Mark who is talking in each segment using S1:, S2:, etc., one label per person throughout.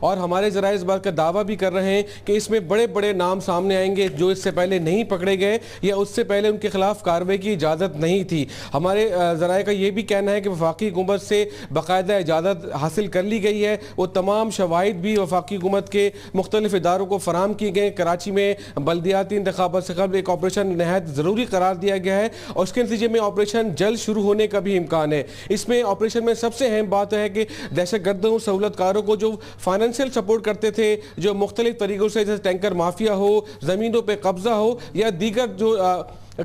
S1: اور ہمارے ذرائع اس بات کا دعویٰ بھی کر رہے ہیں کہ اس میں بڑے بڑے نام سامنے آئیں گے جو اس سے پہلے نہیں پکڑے گئے یا اس سے پہلے ان کے خلاف کارروائی کی اجازت نہیں تھی۔ ہمارے ذرائع کا یہ بھی کہنا ہے کہ وفاقی حکومت سے باقاعدہ اجازت حاصل کر لی گئی ہے، وہ تمام شواہد بھی وفاقی حکومت کے مختلف اداروں کو فراہم کیے گئے۔ کراچی میں بلدیاتی انتخابات سے قبل ایک آپریشن نہایت ضروری قرار دیا گیا ہے، اور اس کے نتیجے میں آپریشن جلد شروع ہونے کا بھی امکان ہے۔ اس میں آپریشن میں سب سے اہم بات ہے کہ دہشت گردوں سہولت کاروں کو جو فائنینشیل سپورٹ کرتے تھے، جو مختلف طریقوں سے جیسے ٹینکر مافیا ہو، زمینوں پہ قبضہ ہو، یا دیگر جو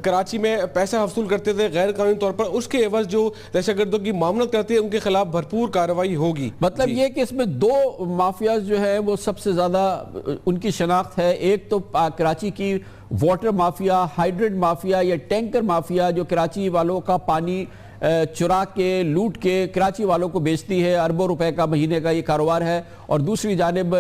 S1: کراچی میں پیسہ حصول کرتے تھے غیر قانونی طور پر، اس کے عوض جو دہشت گردوں کی معاملت کرتے ہیں ان کے خلاف بھرپور کارروائی ہوگی۔
S2: مطلب یہ کہ اس میں دو مافیاز جو ہے وہ سب سے زیادہ ان کی شناخت ہے، ایک تو کراچی کی واٹر مافیا، ہائیڈرنٹ مافیا یا ٹینکر مافیا جو کراچی والوں کا پانی چرا کے لوٹ کے کراچی والوں کو بیچتی ہے، اربوں روپے کا مہینے کا یہ کاروبار ہے، اور دوسری جانب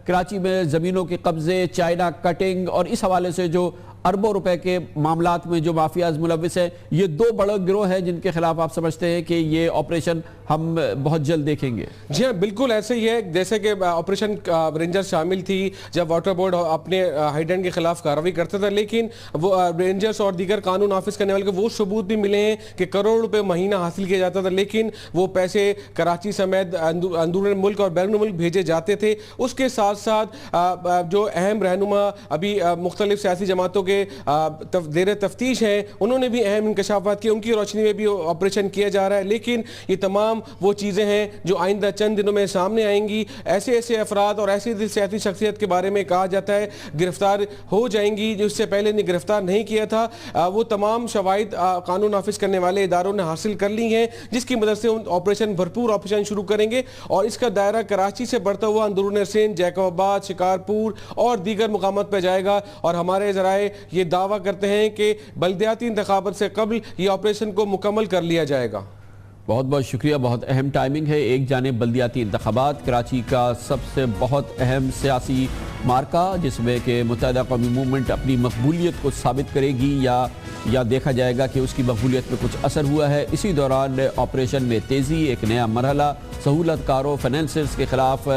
S2: کراچی میں زمینوں کے قبضے، چائنا کٹنگ اور اس حوالے سے جو اربوں روپے کے معاملات میں جو مافیاز ملوث ہیں، یہ دو بڑے گروہ ہیں جن کے خلاف آپ سمجھتے ہیں کہ یہ آپریشن ہم بہت جلد دیکھیں گے؟
S1: جی ہاں، بالکل ایسے ہی ہے، جیسے کہ آپریشن رینجر شامل تھی جب واٹر بورڈ اپنے ہائیڈرنٹ کے خلاف کارروائی کرتا تھا، لیکن وہ رینجرز اور دیگر قانون نافذ کرنے والے کے وہ ثبوت بھی ملے ہیں کہ کروڑ روپے مہینہ حاصل کیا جاتا تھا، لیکن وہ پیسے کراچی سمیت اندرون ملک اور بیرون ملک بھیجے جاتے تھے۔ اس کے ساتھ ساتھ جو اہم رہنما ابھی مختلف سیاسی جماعتوں کے زیر تفتیش ہیں، انہوں نے بھی اہم انکشافات کیے، ان کی روشنی میں بھی آپریشن کیا جا رہا ہے، لیکن یہ تمام وہ چیزیں ہیں جو آئندہ چند دنوں میں سامنے آئیں گی۔ ایسے افراد اور ایسی سیاسی شخصیت کے بارے میں کہا جاتا ہے گرفتار ہو جائیں گی جو اس سے پہلے نے گرفتار نہیں کیا تھا۔ وہ تمام شواہد قانون نافذ کرنے والے اداروں نے حاصل کر لی ہیں، جس کی مدد سے آپریشن بھرپور آپریشن شروع کریں گے، اور اس کا دائرہ کراچی سے بڑھتا ہوا اندرون سندھ، جیکب آباد، شکارپور اور دیگر مقامات پہ جائے گا، اور ہمارے ذرائع یہ دعویٰ کرتے ہیں کہ بلدیاتی انتخابات سے قبل یہ آپریشن کو مکمل کر لیا جائے گا۔
S2: بہت بہت شکریہ، بہت اہم ٹائمنگ ہے۔ ایک جانب بلدیاتی انتخابات کراچی کا سب سے بہت اہم سیاسی مارکہ، جس میں کہ متحدہ قومی موومنٹ اپنی مقبولیت کو ثابت کرے گی یا دیکھا جائے گا کہ اس کی مقبولیت پہ کچھ اثر ہوا ہے۔ اسی دوران آپریشن میں تیزی، ایک نیا مرحلہ، سہولت کاروں، فائنینسرز کے خلاف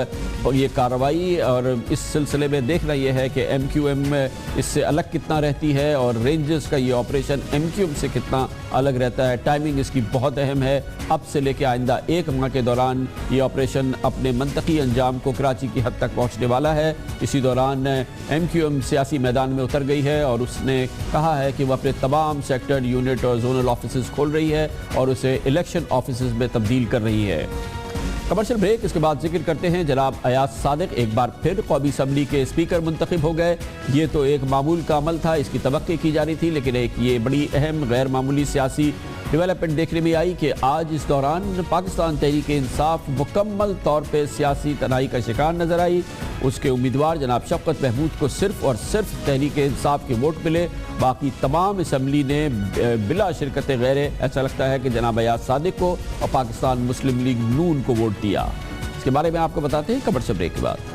S2: یہ کارروائی، اور اس سلسلے میں دیکھنا یہ ہے کہ ایم کیو ایم اس سے الگ کتنا رہتی ہے اور رینجرز کا یہ آپریشن ایم کیو ایم سے کتنا الگ رہتا ہے۔ ٹائمنگ اس کی بہت اہم ہے۔ اب سے لے کے آئندہ ایک ماہ کے دوران یہ آپریشن اپنے منطقی انجام کو کراچی کی حد تک پہنچنے والا ہے۔ اسی دوران ایم کیو ایم سیاسی میدان میں اتر گئی ہے، اور اس نے کہا ہے کہ وہ اپنے تمام سیکٹر، یونٹ اور زونل آفیسز کھول رہی ہے اور اسے الیکشن آفیسز میں تبدیل کر رہی ہے۔ کمرشل بریک، اس کے بعد ذکر کرتے ہیں جناب ایاز صادق ایک بار پھر قومی اسمبلی کے اسپیکر منتخب ہو گئے۔ یہ تو ایک معمول کا عمل تھا، اس کی توقع کی جا رہی تھی، لیکن ایک یہ بڑی اہم غیر معمولی سیاسی ڈیولپمنٹ دیکھنے میں آئی کہ آج اس دوران پاکستان تحریک انصاف مکمل طور پہ سیاسی تنہائی کا شکار نظر آئی۔ اس کے امیدوار جناب شفقت محمود کو صرف اور صرف تحریک انصاف کے ووٹ ملے، باقی تمام اسمبلی نے بلا شرکت غیر ایسا لگتا ہے کہ جناب ایاز صادق کو اور پاکستان مسلم لیگ نون کو ووٹ دیا۔ اس کے بارے میں آپ کو بتاتے ہیں کمرشل بریک کے بعد۔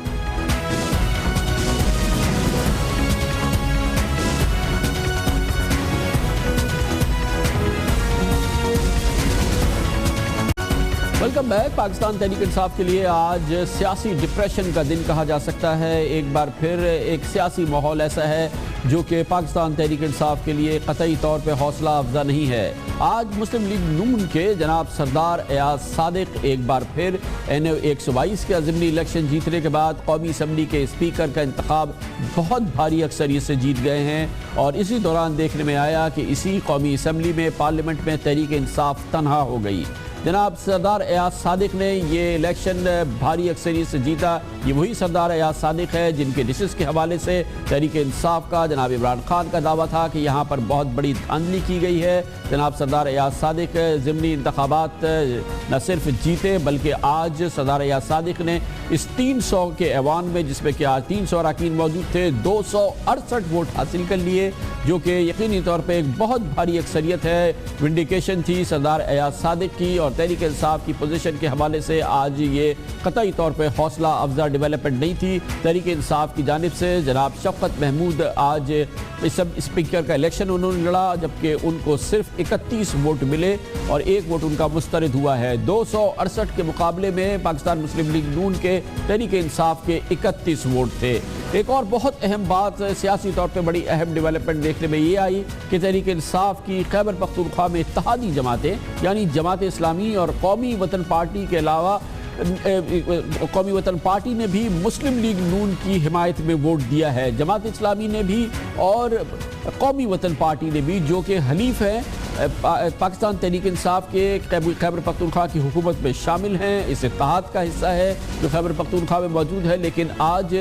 S2: Welcome back. پاکستان تحریک انصاف کے لیے آج سیاسی ڈپریشن کا دن کہا جا سکتا ہے۔ ایک بار پھر ایک سیاسی ماحول ایسا ہے جو کہ پاکستان تحریک انصاف کے لیے قطعی طور پہ حوصلہ افزا نہیں ہے۔ آج مسلم لیگ نون کے جناب سردار ایاز صادق ایک بار پھر NO 122 کے ضمنی الیکشن جیتنے کے بعد قومی اسمبلی کے اسپیکر کا انتخاب بہت بھاری اکثریت سے جیت گئے ہیں، اور اسی دوران دیکھنے میں آیا کہ اسی قومی اسمبلی میں پارلیمنٹ میں تحریک انصاف تنہا ہو گئی۔ جناب سردار ایاز صادق نے یہ الیکشن بھاری اکثریت سے جیتا۔ یہ وہی سردار ایاز صادق ہے جن کے ڈسز کے حوالے سے تحریک انصاف کا جناب عمران خان کا دعویٰ تھا کہ یہاں پر بہت بڑی دھاندلی کی گئی ہے۔ جناب سردار ایاز صادق ضمنی انتخابات نہ صرف جیتے بلکہ آج سردار ایاز صادق نے اس 300 کے ایوان میں، جس میں کہ آج 300 اراکین موجود تھے، 268 ووٹ حاصل کر لیے۔ جو کہ یقینی طور پہ ایک بہت بھاری اکثریت ہے، ونڈیکیشن تھی سردار ایاز صادق کی، اور تحریک انصاف کی پوزیشن کے حوالے سے آج یہ قطعی طور پہ حوصلہ افزا ڈیولپمنٹ نہیں تھی۔ تحریک انصاف کی جانب سے جناب شفقت محمود آج سب اسپیکر کا الیکشن انہوں نے لڑا، جبکہ ان کو صرف 31 ووٹ ملے اور 1 ووٹ ان کا مسترد ہوا ہے۔ 268 کے مقابلے میں پاکستان مسلم لیگ نون کے تحریک انصاف کے 31 ووٹ تھے۔ ایک اور بہت اہم بات سیاسی طور پہ بڑی اہم ڈیولپمنٹ دیکھنے میں یہ آئی کہ تحریک انصاف کی خیبر پختونخوا میں اتحادی جماعتیں یعنی جماعت اسلامی اور قومی وطن پارٹی کے علاوہ قومی وطن پارٹی نے بھی مسلم لیگ نون کی حمایت میں ووٹ دیا ہے۔ جماعت اسلامی نے بھی اور قومی وطن پارٹی نے بھی، جو کہ حلیف ہیں پاکستان تحریک انصاف کے خیبر پختونخوا کی حکومت میں شامل ہیں، اس اتحاد کا حصہ ہے جو خیبر پختونخوا میں موجود ہے، لیکن آج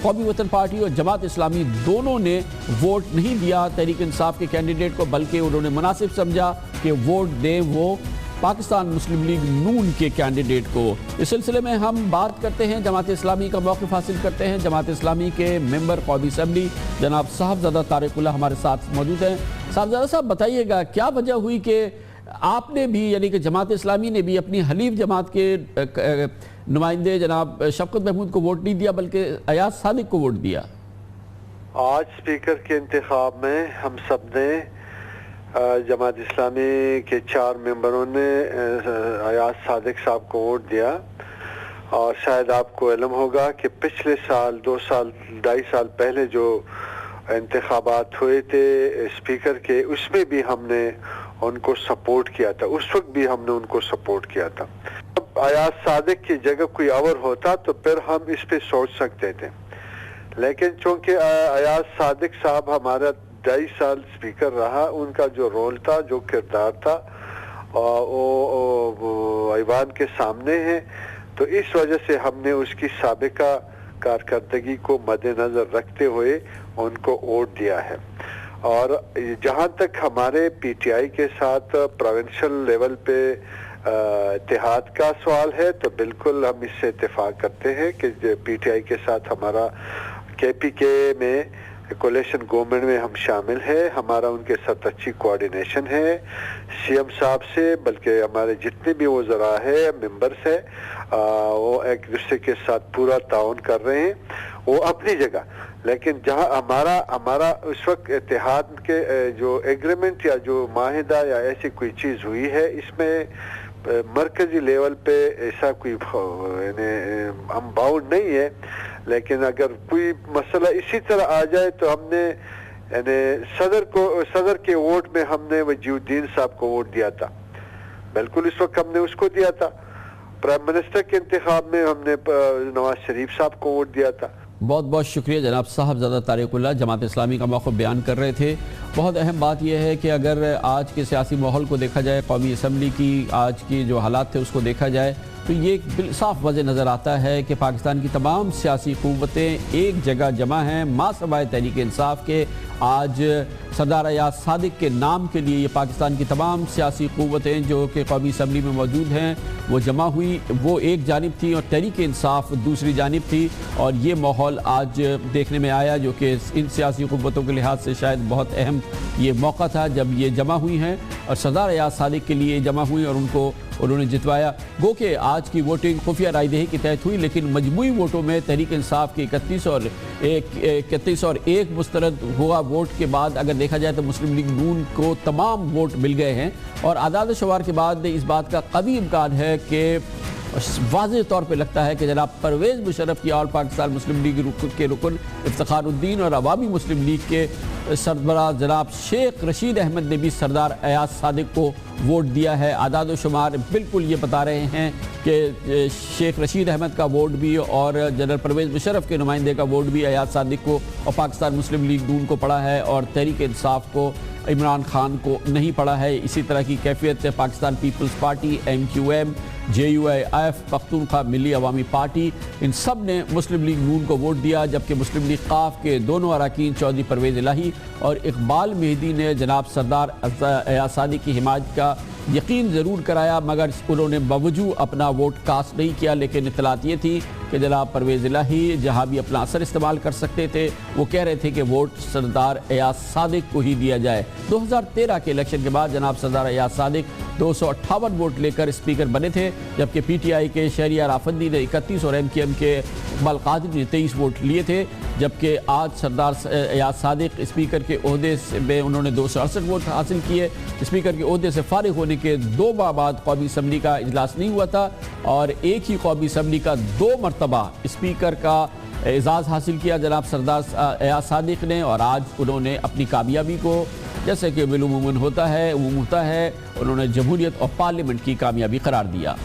S2: قومی وطن پارٹی اور جماعت اسلامی دونوں نے ووٹ نہیں دیا تحریک انصاف کے کینڈیڈیٹ کو، بلکہ انہوں نے مناسب سمجھا کہ ووٹ دیں وہ پاکستان مسلم لیگ نون کے کینڈیڈیٹ کو۔ اس سلسلے میں ہم بات کرتے ہیں، جماعت اسلامی کا موقف حاصل کرتے ہیں۔ جماعت اسلامی کے ممبر قومی اسمبلی جناب صاحبزادہ طارق اللہ ہمارے ساتھ موجود ہیں۔ صاحبزادہ صاحب بتائیے گا کیا وجہ ہوئی کہ آپ نے بھی یعنی کہ جماعت اسلامی نے بھی اپنی حلیف جماعت کے نمائندے جناب شفقت محمود کو ووٹ نہیں دیا بلکہ ایاز صادق کو ووٹ دیا؟
S3: آج اسپیکر کے انتخاب میں ہم سب نے جماعت اسلامی کے 4 ممبروں نے ایاز صادق صاحب کو ووٹ دیا، اور شاید آپ کو علم ہوگا کہ پچھلے سال 2.5 سال پہلے جو انتخابات ہوئے تھے اسپیکر کے، اس میں بھی ہم نے ان کو سپورٹ کیا تھا، اس وقت بھی ہم نے ان کو سپورٹ کیا تھا۔ اب ایاز صادق کی جگہ کوئی اور ہوتا تو پھر ہم اس پہ سوچ سکتے تھے، لیکن چونکہ ایاز صادق صاحب ہمارا 2.5 سال اسپیکر رہا، ان کا جو رول تھا، جو کردار تھا، وہ ایوان کے سامنے ہے، تو اس وجہ سے ہم نے اس کی سابقہ کارکردگی کو مد نظر رکھتے ہوئے ان کو ووٹ دیا ہے۔ اور جہاں تک ہمارے پی ٹی آئی کے ساتھ پروونشل لیول پہ اتحاد کا سوال ہے، تو بالکل ہم اس سے اتفاق کرتے ہیں کہ پی ٹی آئی کے ساتھ ہمارا کے پی کے میں کولیشن گورنمنٹ میں ہم شامل ہیں، ہمارا ان کے ساتھ اچھی کوارڈینیشن ہے سی ایم صاحب سے، بلکہ ہمارے جتنے بھی وزراء ہیں، ممبرس ہیں، وہ ایک دوسرے کے ساتھ پورا تعاون کر رہے ہیں، وہ اپنی جگہ۔ لیکن جہاں ہمارا اس وقت اتحاد کے جو ایگریمنٹ یا جو معاہدہ یا ایسی کوئی چیز ہوئی ہے، اس میں مرکزی لیول پہ ایسا کوئی یعنی ہم باؤنڈ نہیں ہے، لیکن اگر کوئی مسئلہ اسی طرح آ جائے تو ہم نے یعنی صدر کے ووٹ میں ہم نے وجیہ الدین صاحب کو ووٹ دیا تھا، بالکل اس وقت ہم نے اس کو دیا تھا۔ پرائم منسٹر کے انتخاب میں ہم نے نواز شریف صاحب کو ووٹ دیا تھا۔
S2: بہت بہت شکریہ جناب صاحبزادہ طارق اللہ، جماعت اسلامی کا موقف بیان کر رہے تھے۔ بہت اہم بات یہ ہے کہ اگر آج کے سیاسی ماحول کو دیکھا جائے، قومی اسمبلی کی آج کی جو حالات تھے اس کو دیکھا جائے، تو یہ صاف واضح نظر آتا ہے کہ پاکستان کی تمام سیاسی قوتیں ایک جگہ جمع ہیں ماں سوائے تحریک انصاف کے۔ آج سردار ایاز صادق کے نام کے لیے یہ پاکستان کی تمام سیاسی قوتیں جو کہ قومی اسمبلی میں موجود ہیں وہ جمع ہوئی، وہ ایک جانب تھی اور تحریک انصاف دوسری جانب تھی، اور یہ ماحول آج دیکھنے میں آیا جو کہ ان سیاسی قوتوں کے لحاظ سے شاید بہت اہم یہ موقع تھا جب یہ جمع ہوئی ہیں اور سردار ایاز صادق کے لیے جمع ہوئی اور انہوں نے جتوایا۔ گو کہ آج کی ووٹنگ خفیہ رائے دہی کے تحت ہوئی، لیکن مجموعی ووٹوں میں تحریک انصاف کے 31 اور 1 مسترد ہوا ووٹ کے بعد اگر دیکھا جائے تو مسلم لیگ نون کو تمام ووٹ مل گئے ہیں، اور اعداد و شمار کے بعد اس بات کا قوی امکان ہے کہ واضح طور پہ لگتا ہے کہ جناب پرویز مشرف کی آل پاکستان مسلم لیگ کے رکن افتخار الدین اور عوامی مسلم لیگ کے سربراہ جناب شیخ رشید احمد نے بھی سردار ایاز صادق کو ووٹ دیا ہے۔ اعداد و شمار بالکل یہ بتا رہے ہیں کہ شیخ رشید احمد کا ووٹ بھی اور جنرل پرویز مشرف کے نمائندے کا ووٹ بھی ایاز صادق کو اور پاکستان مسلم لیگ نون کو پڑا ہے، اور تحریک انصاف کو عمران خان کو نہیں پڑا ہے۔ اسی طرح کی کیفیت Pakistan Peoples Party, MQM، JUIF، Pakhtunkhwa Milli Awami party, ان سب نے مسلم لیگ نون کو ووٹ دیا، جبکہ مسلم لیگ قاف کے دونوں اراکین چودھری پرویز الہی اور اقبال مہدی نے جناب سردار ایاز صادق کی حمایت کا یقین ضرور کرایا مگر انہوں نے باوجود اپنا ووٹ کاسٹ نہیں کیا، لیکن اطلاعات یہ تھی کہ جناب پرویز الہی جہاں بھی اپنا اثر استعمال کر سکتے تھے وہ کہہ رہے تھے کہ ووٹ سردار ایاز صادق کو ہی دیا جائے۔ 2013 کے الیکشن کے بعد جناب سردار ایاز صادق 258 ووٹ لے کر اسپیکر بنے تھے، جبکہ پی ٹی آئی کے شہریار آفندی نے 31 اور ایم کیو ایم کے اقبال قادری نے 23 ووٹ لیے تھے، جبکہ آج سردار ایاز صادق اسپیکر کے عہدے میں انہوں نے 268 ووٹ حاصل کیے۔ اسپیکر کے عہدے سے فارغ ہونے کے 2 ماہ بعد قومی اسمبلی کا اجلاس نہیں ہوا تھا اور ایک ہی قومی اسمبلی کا 2 مرتبہ اسپیکر کا اعزاز حاصل کیا جناب سردار ایاز صادق نے، اور آج انہوں نے اپنی کامیابی کو جیسے کہ بالعموماً ہوتا ہے انہوں نے جمہوریت اور پارلیمنٹ کی کامیابی قرار دیا۔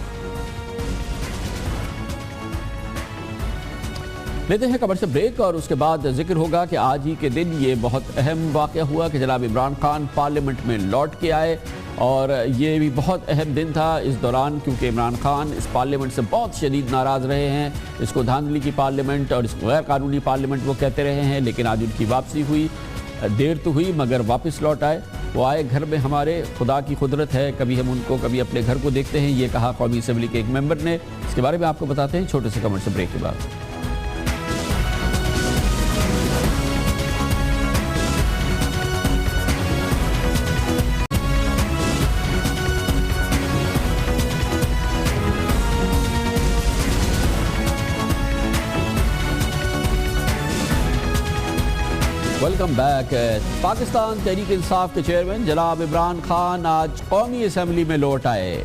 S2: لیتے ہیں خبر سے بریک اور اس کے بعد ذکر ہوگا کہ آج ہی کے دن یہ بہت اہم واقعہ ہوا کہ جناب عمران خان پارلیمنٹ میں لوٹ کے آئے، اور یہ بھی بہت اہم دن تھا اس دوران کیونکہ عمران خان اس پارلیمنٹ سے بہت شدید ناراض رہے ہیں۔ اس کو دھاندلی کی پارلیمنٹ اور اس کو غیر قانونی پارلیمنٹ وہ کہتے رہے ہیں، لیکن آج ان کی واپسی ہوئی، دیر تو ہوئی مگر واپس لوٹ آئے۔ وہ آئے گھر میں ہمارے، خدا کی قدرت ہے، کبھی ہم ان کو کبھی اپنے گھر کو دیکھتے ہیں، یہ کہا قومی اسمبلی کے ایک ممبر نے۔ اس کے بارے میں آپ کو بتاتے ہیں چھوٹے سے کمرشل بریک کے بعد۔ Welcome back. پاکستان تحریک انصاف کے چیئرمین جناب عمران خان آج قومی اسمبلی میں لوٹ آئے۔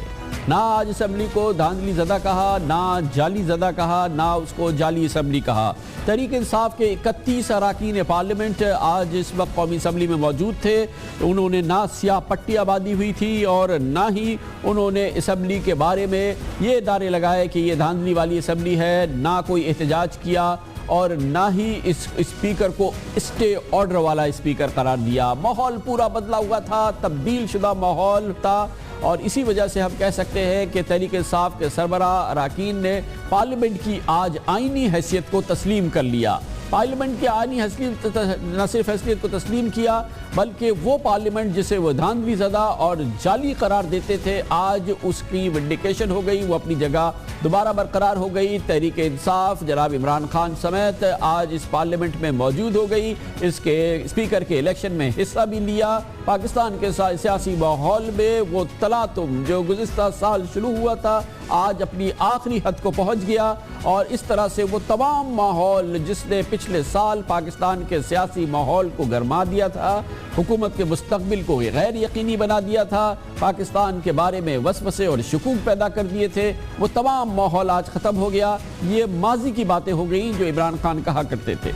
S2: نہ آج اسمبلی کو دھاندلی زدہ کہا، نہ جعلی زدہ کہا، نہ اس کو جعلی اسمبلی کہا۔ تحریک انصاف کے 31 اراکین پارلیمنٹ آج اس وقت قومی اسمبلی میں موجود تھے۔ انہوں نے نہ سیاہ پٹیاں باندھی ہوئی تھی اور نہ ہی انہوں نے اسمبلی کے بارے میں یہ نعرے لگائے کہ یہ دھاندلی والی اسمبلی ہے، نہ کوئی احتجاج کیا اور نہ ہی اس اسپیکر کو اسٹے آرڈر والا اسپیکر قرار دیا۔ ماحول پورا بدلا ہوا تھا، تبدیل شدہ ماحول تھا، اور اسی وجہ سے ہم کہہ سکتے ہیں کہ تحریک انصاف کے سربراہ اراکین نے پارلیمنٹ کی آج آئینی حیثیت کو تسلیم کر لیا۔ پارلیمنٹ کی آئینی حیثیت نہ صرف حیثیت کو تسلیم کیا بلکہ وہ پارلیمنٹ جسے وہ دھاندلی زدہ اور جعلی قرار دیتے تھے، آج اس کی ونڈیکیشن ہو گئی، وہ اپنی جگہ دوبارہ برقرار ہو گئی۔ تحریک انصاف جناب عمران خان سمیت آج اس پارلیمنٹ میں موجود ہو گئی، اس کے اسپیکر کے الیکشن میں حصہ بھی لیا۔ پاکستان کے سیاسی ماحول میں وہ تلاطم جو گزشتہ سال شروع ہوا تھا آج اپنی آخری حد کو پہنچ گیا، اور اس طرح سے وہ تمام ماحول جس نے پچھلے سال پاکستان کے سیاسی ماحول کو گرما دیا تھا، حکومت کے مستقبل کو غیر یقینی بنا دیا تھا، پاکستان کے بارے میں وسوسے اور شکوک پیدا کر دیے تھے، وہ تمام ماحول آج ختم ہو گیا۔ یہ ماضی کی باتیں ہو گئیں جو عمران خان کہا کرتے تھے۔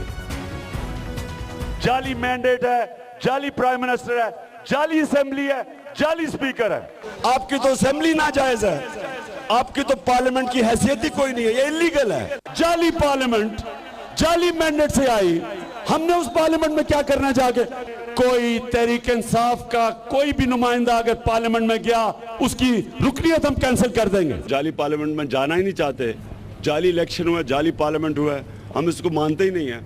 S4: جعلی مینڈیٹ ہے، جعلی پرائم منسٹر ہے، جعلی اسمبلی ہے، جعلی اسپیکر ہے۔ آپ کی تو اسمبلی ناجائز ہے، آپ کی تو پارلیمنٹ کی حیثیت ہی کوئی نہیں ہے، یہ اللیگل ہے۔ جعلی پارلیمنٹ جعلی مینڈیٹ سے آئی، ہم نے اس پارلیمنٹ میں کیا کرنا چاہ کے؟ کوئی تحریک انصاف کا کوئی بھی نمائندہ اگر پارلیمنٹ میں گیا اس کی رکنیت ہم کینسل کر دیں گے۔ جعلی پارلیمنٹ میں جانا ہی نہیں چاہتے، جعلی الیکشن ہوا ہے، جعلی پارلیمنٹ ہوا ہے، ہم اس کو مانتے ہی نہیں ہیں۔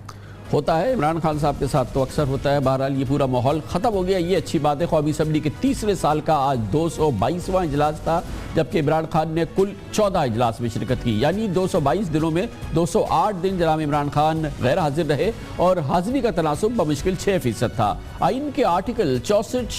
S2: ہوتا ہے عمران خان صاحب کے ساتھ تو اکثر ہوتا ہے۔ بہرحال یہ پورا ماحول ختم ہو گیا، یہ اچھی بات ہے۔ قومی اسمبلی کے تیسرے سال کا آج 222واں اجلاس تھا، جبکہ عمران خان نے کل 14 اجلاس میں شرکت کی، یعنی 222 دنوں میں 208 دن جناب عمران خان غیر حاضر رہے، اور حاضری کا تناسب بمشکل 6% تھا۔ آئین کے آرٹیکل 64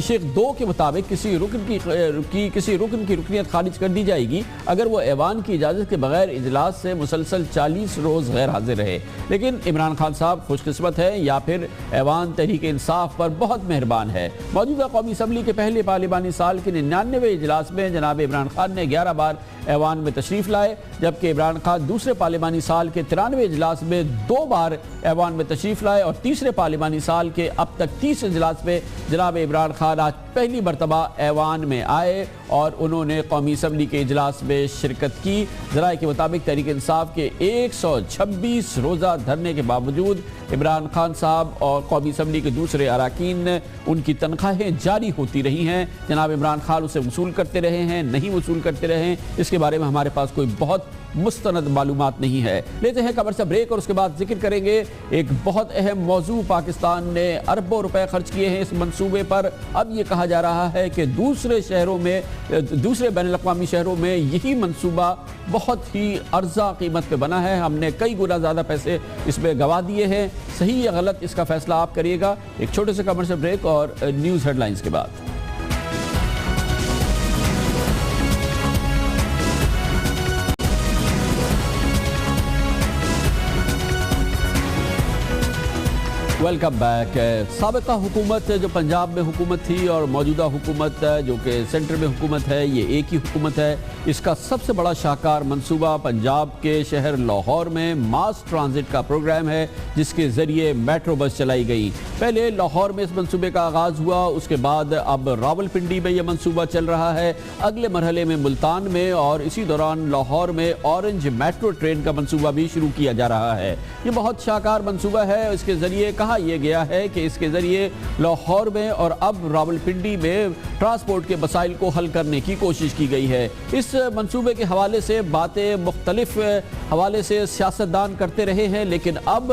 S2: شق 2 کے مطابق کسی رکن کی رکنیت خارج کر دی جائے گی اگر وہ ایوان کی اجازت کے بغیر اجلاس سے مسلسل 40 روز غیر حاضر رہے۔ لیکن عمران خان صاحب خوش قسمت ہے یا پھر ایوان تحریک انصاف پر بہت مہربان ہے۔ موجودہ قومی اسمبلی کے پہلے پارلیمانی سال کے 99ویں اجلاس میں جناب عمران خان نے 11 بار ایوان میں تشریف لائے، جبکہ عمران خان دوسرے پارلیمانی سال کے 93ویں اجلاس میں 2 بار ایوان میں تشریف لائے، اور تیسرے پارلیمانی سال کے اب تک 30 اجلاس میں جناب عمران خان آج پہلی مرتبہ ایوان میں آئے اور انہوں نے قومی اسمبلی کے اجلاس میں شرکت کی۔ ذرائع کے مطابق تحریک انصاف کے 126 روزہ دھرنے کے باوجود عمران خان صاحب اور قومی اسمبلی کے دوسرے اراکین ان کی تنخواہیں جاری ہوتی رہی ہیں۔ جناب عمران خان اسے وصول کرتے رہے ہیں، نہیں وصول کرتے رہے ہیں، اس کے بارے میں ہمارے پاس کوئی بہت مستند معلومات نہیں ہے۔ لیتے ہیں کمرشل بریک اور اس کے بعد ذکر کریں گے ایک بہت اہم موضوع۔ پاکستان نے اربوں روپے خرچ کیے ہیں اس منصوبے پر۔ اب یہ کہا جا رہا ہے کہ دوسرے بین الاقوامی شہروں میں یہی منصوبہ بہت ہی ارزاں قیمت پہ بنا ہے۔ ہم نے کئی گنا زیادہ پیسے اس میں گوا دیے ہیں۔ صحیح یا غلط اس کا فیصلہ آپ کریے گا۔ ایک چھوٹے سے کمرشل بریک اور نیوز ہیڈ لائنز کے بعد۔ Welcome back. سابقہ حکومت جو پنجاب میں حکومت تھی اور موجودہ حکومت جو کہ سینٹر میں حکومت ہے، یہ ایک ہی حکومت ہے۔ اس کا سب سے بڑا شاہکار منصوبہ پنجاب کے شہر لاہور میں ماس ٹرانزٹ کا پروگرام ہے، جس کے ذریعے میٹرو بس چلائی گئی۔ پہلے لاہور میں اس منصوبے کا آغاز ہوا، اس کے بعد اب راولپنڈی میں یہ منصوبہ چل رہا ہے، اگلے مرحلے میں ملتان میں، اور اسی دوران لاہور میں اورنج میٹرو ٹرین کا منصوبہ بھی شروع کیا جا رہا ہے۔ یہ بہت شاہکار منصوبہ ہے۔ اس کے ذریعے کہا یہ گیا ہے کہ اس کے ذریعے لاہور میں اور اب راولپنڈی میں ٹرانسپورٹ کے مسائل کو حل کرنے کی کوشش کی گئی ہے۔ اس منصوبے کے حوالے سے باتیں مختلف حوالے سے سیاستدان کرتے رہے ہیں، لیکن اب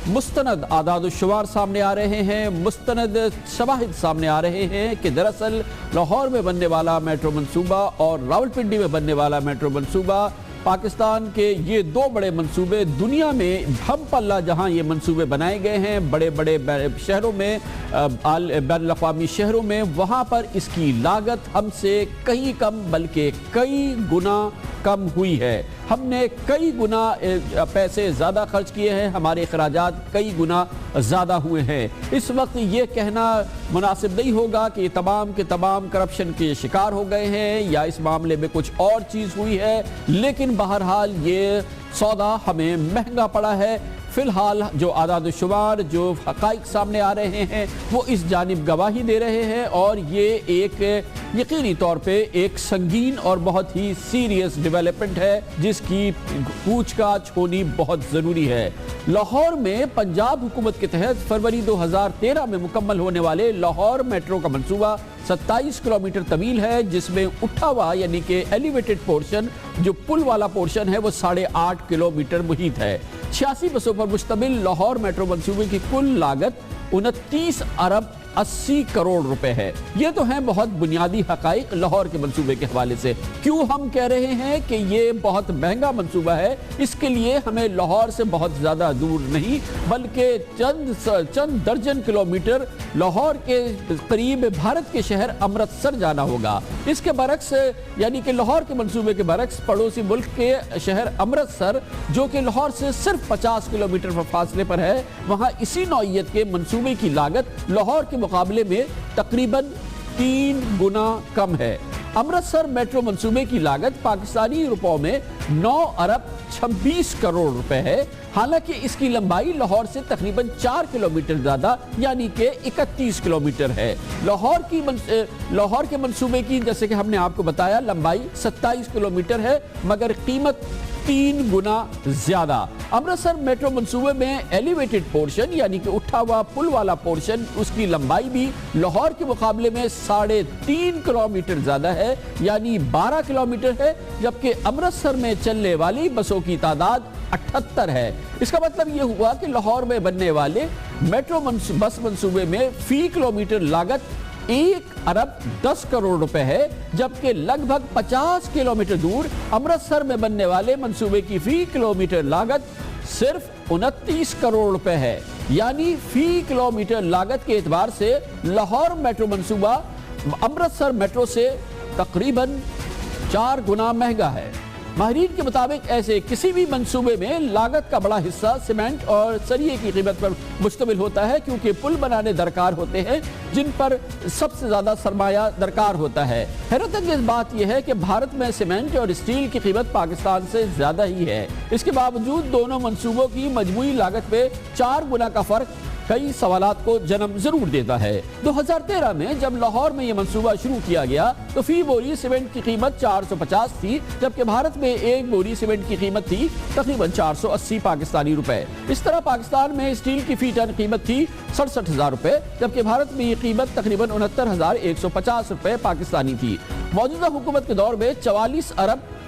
S2: مستند اعداد و شمار سامنے آ رہے ہیں، مستند شواہد سامنے آ رہے ہیں کہ دراصل لاہور میں بننے والا میٹرو منصوبہ اور راولپنڈی میں بننے والا میٹرو منصوبہ، پاکستان کے یہ دو بڑے منصوبے دنیا میں ہم پلہ جہاں یہ منصوبے بنائے گئے ہیں بڑے بڑے شہروں میں، بین الاقوامی شہروں میں، وہاں پر اس کی لاگت ہم سے کہیں کم بلکہ کئی گنا کم ہوئی ہے۔ ہم نے کئی گنا پیسے زیادہ خرچ کیے ہیں، ہمارے اخراجات کئی گنا زیادہ ہوئے ہیں۔ اس وقت یہ کہنا مناسب نہیں ہوگا کہ یہ تمام کے تمام کرپشن کے شکار ہو گئے ہیں یا اس معاملے میں کچھ اور چیز ہوئی ہے، لیکن بہرحال یہ سودا ہمیں مہنگا پڑا ہے۔ فی الحال جو اعداد و شمار، جو حقائق سامنے آ رہے ہیں وہ اس جانب گواہی دے رہے ہیں، اور یہ ایک یقینی طور پہ ایک سنگین اور بہت ہی سیریس ڈیولپمنٹ ہے جس کی پوچھ گاچھ ہونی بہت ضروری ہے۔ لاہور میں پنجاب حکومت کے تحت فروری 2013 میں مکمل ہونے والے لاہور میٹرو کا منصوبہ 27 کلومیٹر طویل ہے، جس میں اٹھا ہوا یعنی کہ ایلیویٹڈ پورشن، جو پل والا پورشن ہے، وہ 8.5 کلومیٹر محیط ہے۔ 86 بسوں پر مشتمل لاہور میٹرو منصوبے کی کل لاگت 29 ارب 80 کروڑ روپے ہے۔ یہ تو ہیں بہت بنیادی حقائق لاہور کے منصوبے کے حوالے سے۔ کیوں ہم کہہ رہے ہیں کہ یہ بہت مہنگا منصوبہ ہے؟ اس کے لیے ہمیں لاہور سے بہت زیادہ دور نہیں بلکہ چند درجن کلومیٹر لاہور کے قریب بھارت کے شہر امرتسر جانا ہوگا۔ اس کے برعکس یعنی کہ لاہور کے منصوبے کے برعکس پڑوسی ملک کے شہر امرتسر، جو کہ لاہور سے صرف 50 کلومیٹر فاصلے پر ہے، وہاں اسی نوعیت کے منصوبے کی لاگت لاہور کے مقابلے میں تقریباً 3 گنا کم ہے۔ امرتسر میٹرو منصوبے کی لاگت پاکستانی روپوں میں 9 ارب 26 کروڑ روپے ہے، حالانکہ اس کی لمبائی لاہور سے تقریباً 4 کلومیٹر زیادہ یعنی کہ 31 کلومیٹر ہے۔ لاہور کے منصوبے کی جیسے کہ ہم نے آپ کو بتایا لمبائی 27 کلومیٹر ہے، مگر قیمت 3 گنا زیادہ۔ امرتسر میٹرو منصوبے میں ایلیویٹڈ پورشن یعنی کہ اٹھا ہوا پل والا پورشن، اس کی لمبائی بھی لاہور کے مقابلے میں 3.5 کلومیٹر زیادہ ہے یعنی 12 کلومیٹر ہے، جبکہ امرتسر میں چلنے والی بسوں کی تعداد 78 ہے۔ اس کا مطلب یہ ہوا کہ لاہور میں بننے والے میٹرو بس منصوبے میں فی کلومیٹر لاگت 1 ارب 10 کروڑ روپے ہے، جبکہ لگ بھگ 50 کلومیٹر دور امرتسر میں بننے والے منصوبے کی فی کلومیٹر لاگت صرف 29 کروڑ روپے ہے، یعنی فی کلومیٹر لاگت کے اعتبار سے لاہور میٹرو منصوبہ امرتسر میٹرو سے تقریباً 4 گنا مہنگا ہے۔ ماہرین کے مطابق ایسے کسی بھی منصوبے میں لاگت کا بڑا حصہ سیمنٹ اور سریے کی قیمت پر مشتمل ہوتا ہے، کیونکہ پل بنانے درکار ہوتے ہیں جن پر سب سے زیادہ سرمایہ درکار ہوتا ہے۔ حیرت انگیز بات یہ ہے کہ بھارت میں سیمنٹ اور اسٹیل کی قیمت پاکستان سے زیادہ ہی ہے، اس کے باوجود دونوں منصوبوں کی مجموعی لاگت میں 4 گنا کا فرق کئی سوالات کو جنم ضرور دیتا ہے۔ 2013 میں جب لاہور میں یہ منصوبہ شروع کیا گیا تو فی بوری سیمنٹ کی قیمت 450 تھی، جبکہ بھارت میں ایک بوری سیمنٹ کی قیمت تھی تقریباً 480 پاکستانی روپے۔ اس طرح پاکستان میں اسٹیل کی فی ٹن قیمت تھی 67,000 روپے، جبکہ بھارت میں یہ قیمت تقریباً 69,150 روپے پاکستانی تھی۔ موجودہ حکومت کے دور میں 44 ارب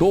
S2: 2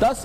S2: 10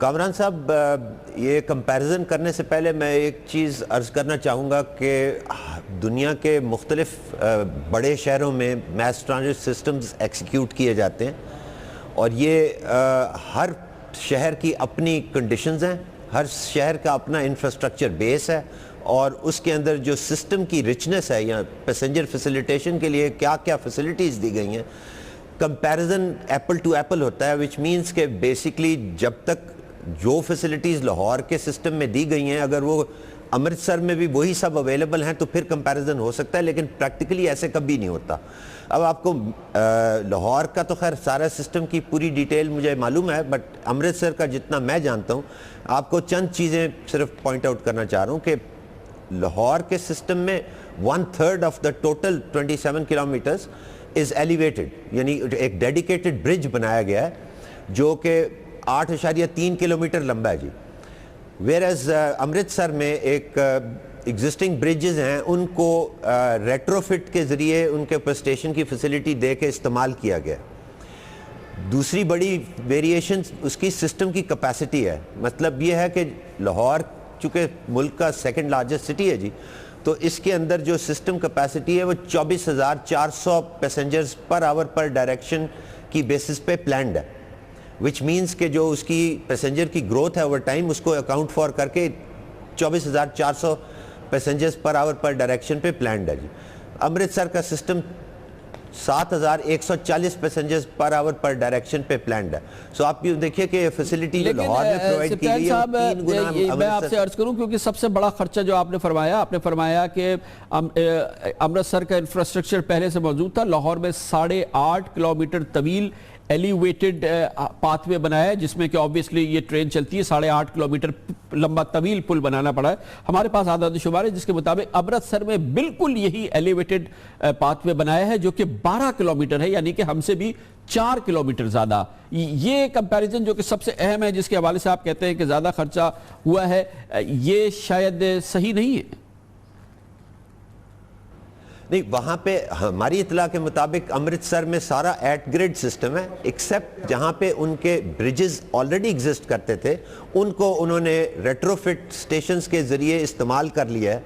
S5: کامران صاحب یہ کمپیریزن کرنے سے پہلے میں ایک چیز عرض کرنا چاہوں گا کہ دنیا کے مختلف بڑے شہروں میں میس ٹرانزٹ سسٹمز ایکسیکیوٹ کیے جاتے ہیں اور یہ ہر شہر کی اپنی کنڈیشنز ہیں, ہر شہر کا اپنا انفراسٹرکچر بیس ہے اور اس کے اندر جو سسٹم کی رچنس ہے یا پیسنجر فیسیلیٹیشن کے لیے کیا کیا فیسلٹیز دی گئی ہیں, کمپیریزن ایپل ٹو ایپل ہوتا ہے, وچ مینس کہ بیسکلی جب تک جو فیسلٹیز لاہور کے سسٹم میں دی گئی ہیں اگر وہ امرتسر میں بھی وہی سب اویلیبل ہیں تو پھر کمپیریزن ہو سکتا ہے, لیکن پریکٹیکلی ایسے کبھی نہیں ہوتا. اب آپ کو لاہور کا تو خیر سارا سسٹم کی پوری ڈیٹیل مجھے معلوم ہے, بٹ امرتسر کا جتنا میں جانتا ہوں آپ کو چند چیزیں صرف پوائنٹ آؤٹ کرنا چاہ رہا ہوں کہ لاہور کے سسٹم میں 1/3 of the total 27 kilometres is elevated, یعنی ایک ڈیڈیکیٹڈ برج بنایا گیا ہے جو کہ 8.3 کلومیٹر لمبا ہے جی. ویئرز امرتسر میں ایک ایگزسٹنگ بریجز ہیں ان کو ریٹرو فٹ کے ذریعے ان کے اوپر اسٹیشن کی فیسلٹی دے کے استعمال کیا گیا. دوسری بڑی ویریشن اس کی سسٹم کی کیپیسٹی ہے, مطلب یہ ہے کہ لاہور چونکہ ملک کا سیکنڈ لارجسٹ سٹی ہے جی, تو اس کے اندر جو سسٹم کیپیسٹی ہے وہ 24,400 پیسنجرز پر آور پر ڈائریکشن کی بیسس پہ پلانڈ ہے, وچ مینس کہ جو اس کی پیسنجر کی گروتھ ہے اوور ٹائم اس کو اکاؤنٹ فار کر کے 24,400 پیسنجرز پر آور پر ڈائریکشن پہ پلانڈ ہے جی. امرتسر کا سسٹم 7,140 پیسنجرز پر آور پر ڈائریکشن پہ پلانڈ ہے. سو آپ یہ دیکھیے کہ فیسلٹی جو لاہور میں پرووائڈ کی گئی ہے 3 گنا.
S2: میں آپ سے عرض کروں کیونکہ سب سے بڑا خرچہ جو آپ نے فرمایا کہ امرتسر کا انفراسٹرکچر پہلے سے موجود تھا, لاہور میں 8.5 کلومیٹر طویل ایلیویٹڈ پاتھ وے بنایا ہے جس میں کہ obviously یہ ٹرین چلتی ہے, 8.5 کلومیٹر لمبا طویل پل بنانا پڑا ہے. ہمارے پاس اعداد و شمار ہے جس کے مطابق امرتسر میں بالکل یہی ایلیویٹڈ پاتھ وے بنایا ہے جو کہ 12 کلومیٹر ہے, یعنی کہ ہم سے بھی 4 کلومیٹر زیادہ. یہ کمپیریزن جو کہ سب سے اہم ہے جس کے حوالے سے آپ کہتے ہیں کہ زیادہ خرچہ ہوا ہے, یہ شاید صحیح نہیں ہے.
S5: نہیں, وہاں پہ ہماری اطلاع کے مطابق امرتسر میں سارا ایٹ گریڈ سسٹم ہے, ایکسیپٹ جہاں پہ ان کے بریجز آلریڈی ایگزسٹ کرتے تھے ان کو انہوں نے ریٹرو فٹ سٹیشنز کے ذریعے استعمال کر لیا ہے.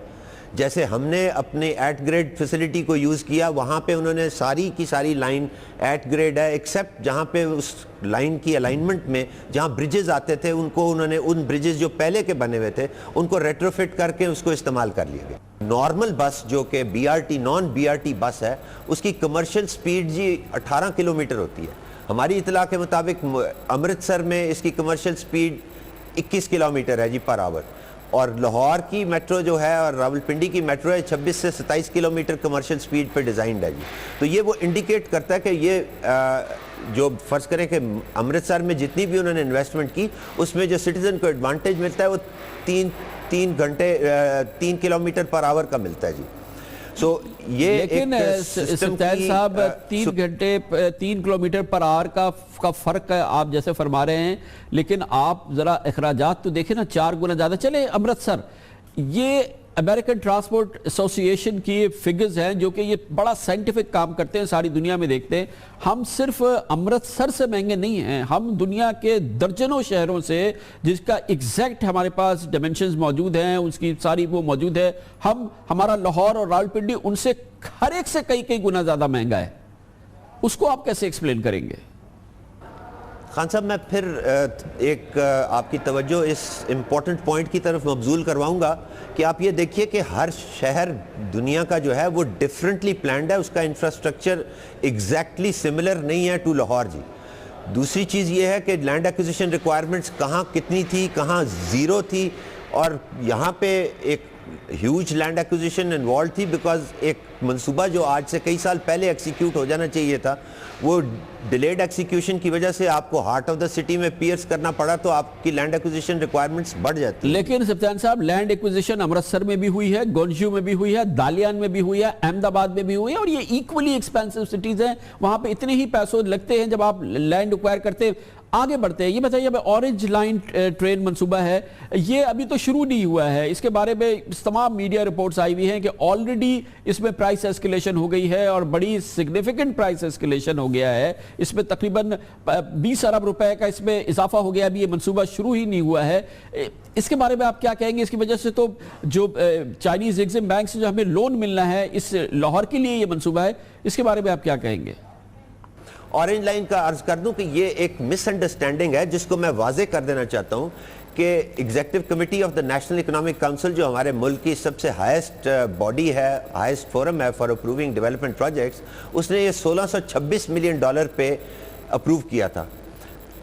S5: جیسے ہم نے اپنے ایٹ گریڈ فیسلٹی کو یوز کیا, وہاں پہ انہوں نے ساری کی ساری لائن ایٹ گریڈ ہے, ایکسیپٹ جہاں پہ اس لائن کی الائنمنٹ میں جہاں بریجز آتے تھے ان کو انہوں نے ان بریجز جو پہلے کے بنے ہوئے تھے ان کو ریٹرو فٹ کر کے اس کو استعمال کر لیا گیا. نارمل بس جو کہ BRT نان BRT بس ہے اس کی کمرشل سپیڈ جی 18 کلومیٹر ہوتی ہے. ہماری اطلاع کے مطابق امرتسر میں اس کی کمرشل سپیڈ 21 کلومیٹر ہے جی پر آور, اور لاہور کی میٹرو جو ہے اور راولپنڈی کی میٹرو ہے 26 سے 27 کلومیٹر کمرشل سپیڈ پہ ڈیزائنڈ ہے جی. تو یہ وہ انڈیکیٹ کرتا ہے کہ یہ جو فرض کریں کہ امرتسر میں جتنی بھی انہوں نے انویسٹمنٹ کی اس میں جو سٹیزن کو ایڈوانٹیج ملتا ہے وہ 3 کلومیٹر پر آور کا ملتا ہے جی. سو یہ
S2: لیکن سلطان صاحب 3 کلومیٹر پر آور کا فرق ہے آپ جیسے فرما رہے ہیں, لیکن آپ ذرا اخراجات تو دیکھیں نا 4 گنا زیادہ. چلے امرتسر, یہ امریکن ٹرانسپورٹ ایسوسی ایشن کی فگرز ہیں جو کہ یہ بڑا سائنٹیفک کام کرتے ہیں, ساری دنیا میں دیکھتے ہیں. ہم صرف امرتسر سے مہنگے نہیں ہیں, ہم دنیا کے درجنوں شہروں سے جس کا ایگزیکٹ ہمارے پاس ڈیمنشنز موجود ہیں, اس کی ساری وہ موجود ہے, ہمارا لاہور اور راولپنڈی ان سے ہر ایک سے کئی گنا زیادہ مہنگا ہے. اس کو آپ کیسے ایکسپلین کریں گے؟
S5: خان صاحب میں پھر ایک آپ کی توجہ اس امپورٹنٹ پوائنٹ کی طرف مبذول کرواؤں گا کہ آپ یہ دیکھیے کہ ہر شہر دنیا کا جو ہے وہ ڈیفرنٹلی پلانڈ ہے, اس کا انفراسٹرکچر ایگزیکٹلی سملر نہیں ہے ٹو لاہور جی. دوسری چیز یہ ہے کہ لینڈ ایکوزیشن ریکوائرمنٹس کہاں کتنی تھی, کہاں زیرو تھی, اور یہاں پہ ایک ہیوج لینڈ ایکوزیشن انوالوڈ تھی بیکاز ایک منصوبہ جو آج سے کئی سال پہلے ایکسیکیوٹ ہو جانا چاہیے تھا وہ ڈیلیڈ ایکسیکیوشن کی وجہ سے آپ کو ہارٹ آف دا سٹی میں پیئرس کرنا پڑا, تو آپ کی لینڈ ایکوزیشن ریکوائرمنٹس بڑھ جاتی ہیں.
S2: لیکن سبتان صاحب لینڈ ایکوزیشن امرتسر میں بھی ہوئی ہے, گونجیو میں بھی ہوئی ہے, دالیان میں بھی ہوئی ہے, احمد آباد میں بھی ہوئی ہے, اور یہ ایکولی ایکسپینسو سٹیز ہیں, وہاں پہ اتنے ہی پیسوں لگتے ہیں جب آپ لینڈ ایکوائر کرتے ہیں. آگے بڑھتے ہیں. یہ بتائیے اب اورنج لائن ٹرین منصوبہ ہے, یہ ابھی تو شروع نہیں ہوا ہے. اس کے بارے میں تمام میڈیا رپورٹس آئی ہوئی ہیں کہ آلریڈی اس میں پرائس ایسکیلیشن ہو گئی ہے اور بڑی سگنیفیکنٹ پرائس ایسکیلیشن ہو گیا ہے. اس میں تقریباً 20 ارب روپے کا اس میں اضافہ ہو گیا. ابھی یہ منصوبہ شروع ہی نہیں ہوا ہے. اس کے بارے میں آپ کیا کہیں گے؟ اس کی وجہ سے تو جو چائنیز ایگزم بینک سے جو ہمیں لون ملنا ہے اس لاہور کے لیے یہ منصوبہ ہے, اس کے بارے میں آپ کیا کہیں گے؟
S5: اورنج لائن کا عرض کر دوں کہ یہ ایک مس انڈرسٹینڈنگ ہے جس کو میں واضح کر دینا چاہتا ہوں کہ executive committee of the national economic council جو ہمارے ملک کی سب سے ہائیسٹ باڈی ہے, ہائیسٹ فورم ہے فار اپروونگ ڈیولپمنٹ پروجیکٹس, اس نے یہ $1626 ملین پہ اپروو کیا تھا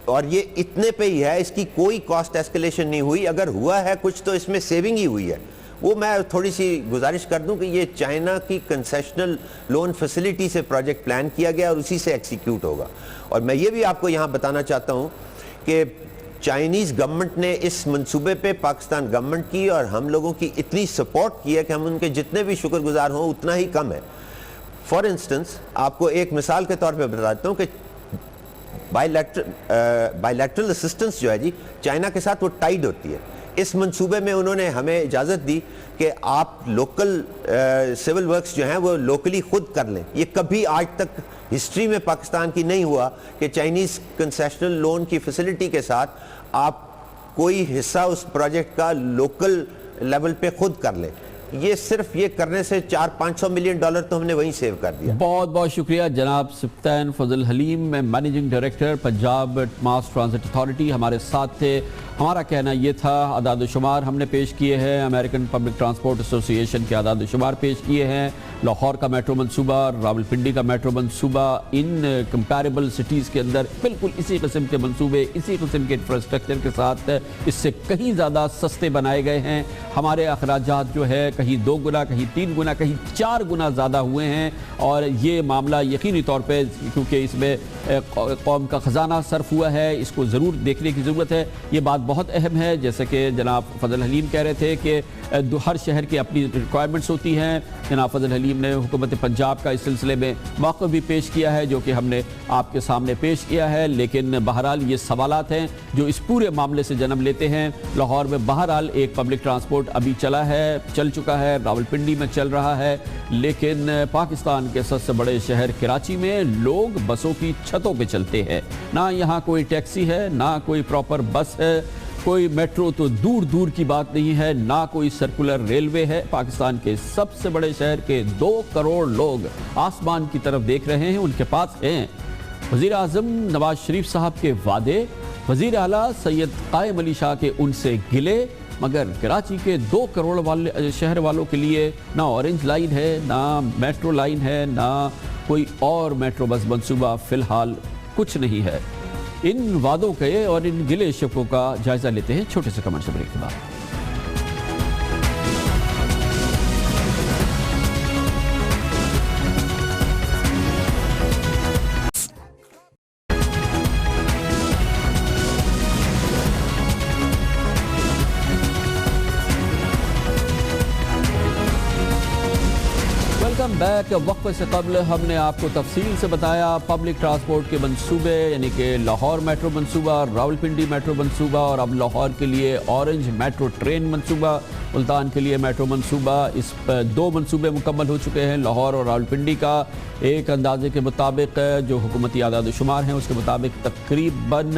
S5: اور یہ اتنے پہ ہی ہے. اس کی کوئی کاسٹ ایسکیلیشن نہیں ہوئی. اگر ہوا ہے کچھ تو اس میں سیونگ ہی ہوئی ہے. وہ میں تھوڑی سی گزارش کر دوں کہ یہ چائنا کی کنسیشنل لون فیسلٹی سے پروجیکٹ پلان کیا گیا اور اسی سے ایکسیکیوٹ ہوگا. اور میں یہ بھی آپ کو یہاں بتانا چاہتا ہوں کہ چائنیز گورنمنٹ نے اس منصوبے پہ پاکستان گورنمنٹ کی اور ہم لوگوں کی اتنی سپورٹ کی ہے کہ ہم ان کے جتنے بھی شکر گزار ہوں اتنا ہی کم ہے. فار انسٹنس آپ کو ایک مثال کے طور پہ بتاتا ہوں کہ بائیلیٹرل اسسٹنس جو ہے جی چائنا کے ساتھ وہ ٹائڈ ہوتی ہے. اس منصوبے میں انہوں نے ہمیں اجازت دی کہ آپ لوکل سول ورکس جو ہیں وہ لوکلی خود کر لیں. یہ کبھی آج تک ہسٹری میں پاکستان کی نہیں ہوا کہ چائنیز کنسیشنل لون کی فیسلٹی کے ساتھ آپ کوئی حصہ اس پروجیکٹ کا لوکل لیول پہ خود کر لیں. یہ صرف یہ کرنے سے $400-500 ملین تو ہم نے وہیں سیو کر دیا.
S2: بہت بہت شکریہ جناب Sibtain Fazal Haleem, managing director Punjab mass transit authority, ہمارے ساتھ تھے. ہمارا کہنا یہ تھا, اعداد و شمار ہم نے پیش کیے ہیں, امریکن پبلک ٹرانسپورٹ ایسوسی ایشن کے اعداد و شمار پیش کیے ہیں. لاہور کا میٹرو منصوبہ, راولپنڈی کا میٹرو منصوبہ, ان کمپیریبل سٹیز کے اندر بالکل اسی قسم کے منصوبے, اسی قسم کے انفراسٹرکچر کے ساتھ اس سے کہیں زیادہ سستے بنائے گئے ہیں. ہمارے اخراجات جو ہے کہیں 2 گنا, کہیں 3 گنا, کہیں 4 گنا زیادہ ہوئے ہیں. اور یہ معاملہ یقینی طور پہ کیونکہ اس میں قوم کا خزانہ صرف ہوا ہے, اس کو ضرور دیکھنے کی ضرورت ہے. یہ بات بہت اہم ہے, جیسے کہ جناب فضل حلیم کہہ رہے تھے کہ ہر شہر کی اپنی ریکوائرمنٹس ہوتی ہیں. جناب فضل حلیم نے حکومت پنجاب کا اس سلسلے میں موقع بھی پیش کیا ہے جو کہ ہم نے آپ کے سامنے پیش کیا ہے. لیکن بہرحال یہ سوالات ہیں جو اس پورے معاملے سے جنم لیتے ہیں. لاہور میں بہرحال ایک پبلک ٹرانسپورٹ ابھی چل چکا ہے, راولپنڈی میں چل رہا ہے, لیکن پاکستان کے سب سے بڑے شہر کراچی میں لوگ بسوں کی چھتوں پہ چلتے ہیں. نہ یہاں کوئی ٹیکسی ہے, نہ کوئی پراپر بس ہے, کوئی میٹرو تو دور دور کی بات نہیں ہے, نہ کوئی سرکولر ریلوے ہے. پاکستان کے سب سے بڑے شہر کے 2 کروڑ لوگ آسمان کی طرف دیکھ رہے ہیں. ان کے پاس ہیں وزیر اعظم نواز شریف صاحب کے وعدے, وزیر اعلیٰ سید قائم علی شاہ کے ان سے گلے, مگر کراچی کے 2 کروڑ شہر والوں کے لیے نہ اورنج لائن ہے, نہ میٹرو لائن ہے, نہ کوئی اور میٹرو بس منصوبہ فی الحال کچھ نہیں ہے. ان وعدوں کے اور ان گلے شکووں کا جائزہ لیتے ہیں چھوٹے سے کمرشل بریک کے بعد. Welcome back. وقفے سے قبل ہم نے آپ کو تفصیل سے بتایا پبلک ٹرانسپورٹ کے منصوبے, یعنی کہ لاہور میٹرو منصوبہ, راولپنڈی میٹرو منصوبہ, اور اب لاہور کے لیے اورنج میٹرو ٹرین منصوبہ, ملتان کے لیے میٹرو منصوبہ. اس 2 منصوبے مکمل ہو چکے ہیں لاہور اور راولپنڈی کا. ایک اندازے کے مطابق جو حکومتی اعداد و شمار ہیں اس کے مطابق تقریباً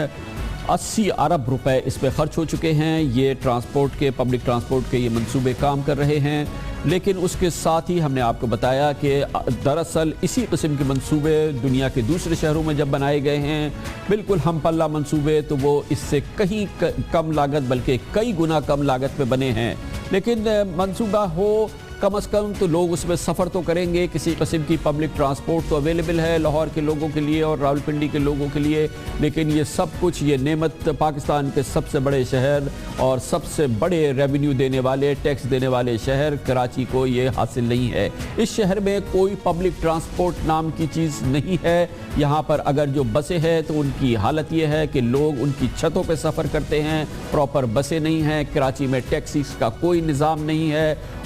S2: 80 ارب روپے اس پہ خرچ ہو چکے ہیں. یہ ٹرانسپورٹ کے, پبلک ٹرانسپورٹ کے یہ منصوبے کام کر رہے ہیں. لیکن اس کے ساتھ ہی ہم نے آپ کو بتایا کہ دراصل اسی قسم کے منصوبے دنیا کے دوسرے شہروں میں جب بنائے گئے ہیں, بالکل ہم پلہ منصوبے, تو وہ اس سے کہیں کم لاگت بلکہ کئی گنا کم لاگت پہ بنے ہیں. لیکن منصوبہ ہو کم از کم تو لوگ اس میں سفر تو کریں گے. کسی قسم کی پبلک ٹرانسپورٹ تو اویلیبل ہے لاہور کے لوگوں کے لیے اور راولپنڈی کے لوگوں کے لیے. لیکن یہ سب کچھ, یہ نعمت پاکستان کے سب سے بڑے شہر اور سب سے بڑے ریونیو دینے والے, ٹیکس دینے والے شہر کراچی کو یہ حاصل نہیں ہے. اس شہر میں کوئی پبلک ٹرانسپورٹ نام کی چیز نہیں ہے. یہاں پر اگر جو بسیں ہیں تو ان کی حالت یہ ہے کہ لوگ ان کی چھتوں پہ سفر کرتے ہیں, پراپر بسیں نہیں ہیں. کراچی میں ٹیکسیز کا کوئی نظام نہیں ہے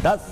S2: 10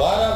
S6: 12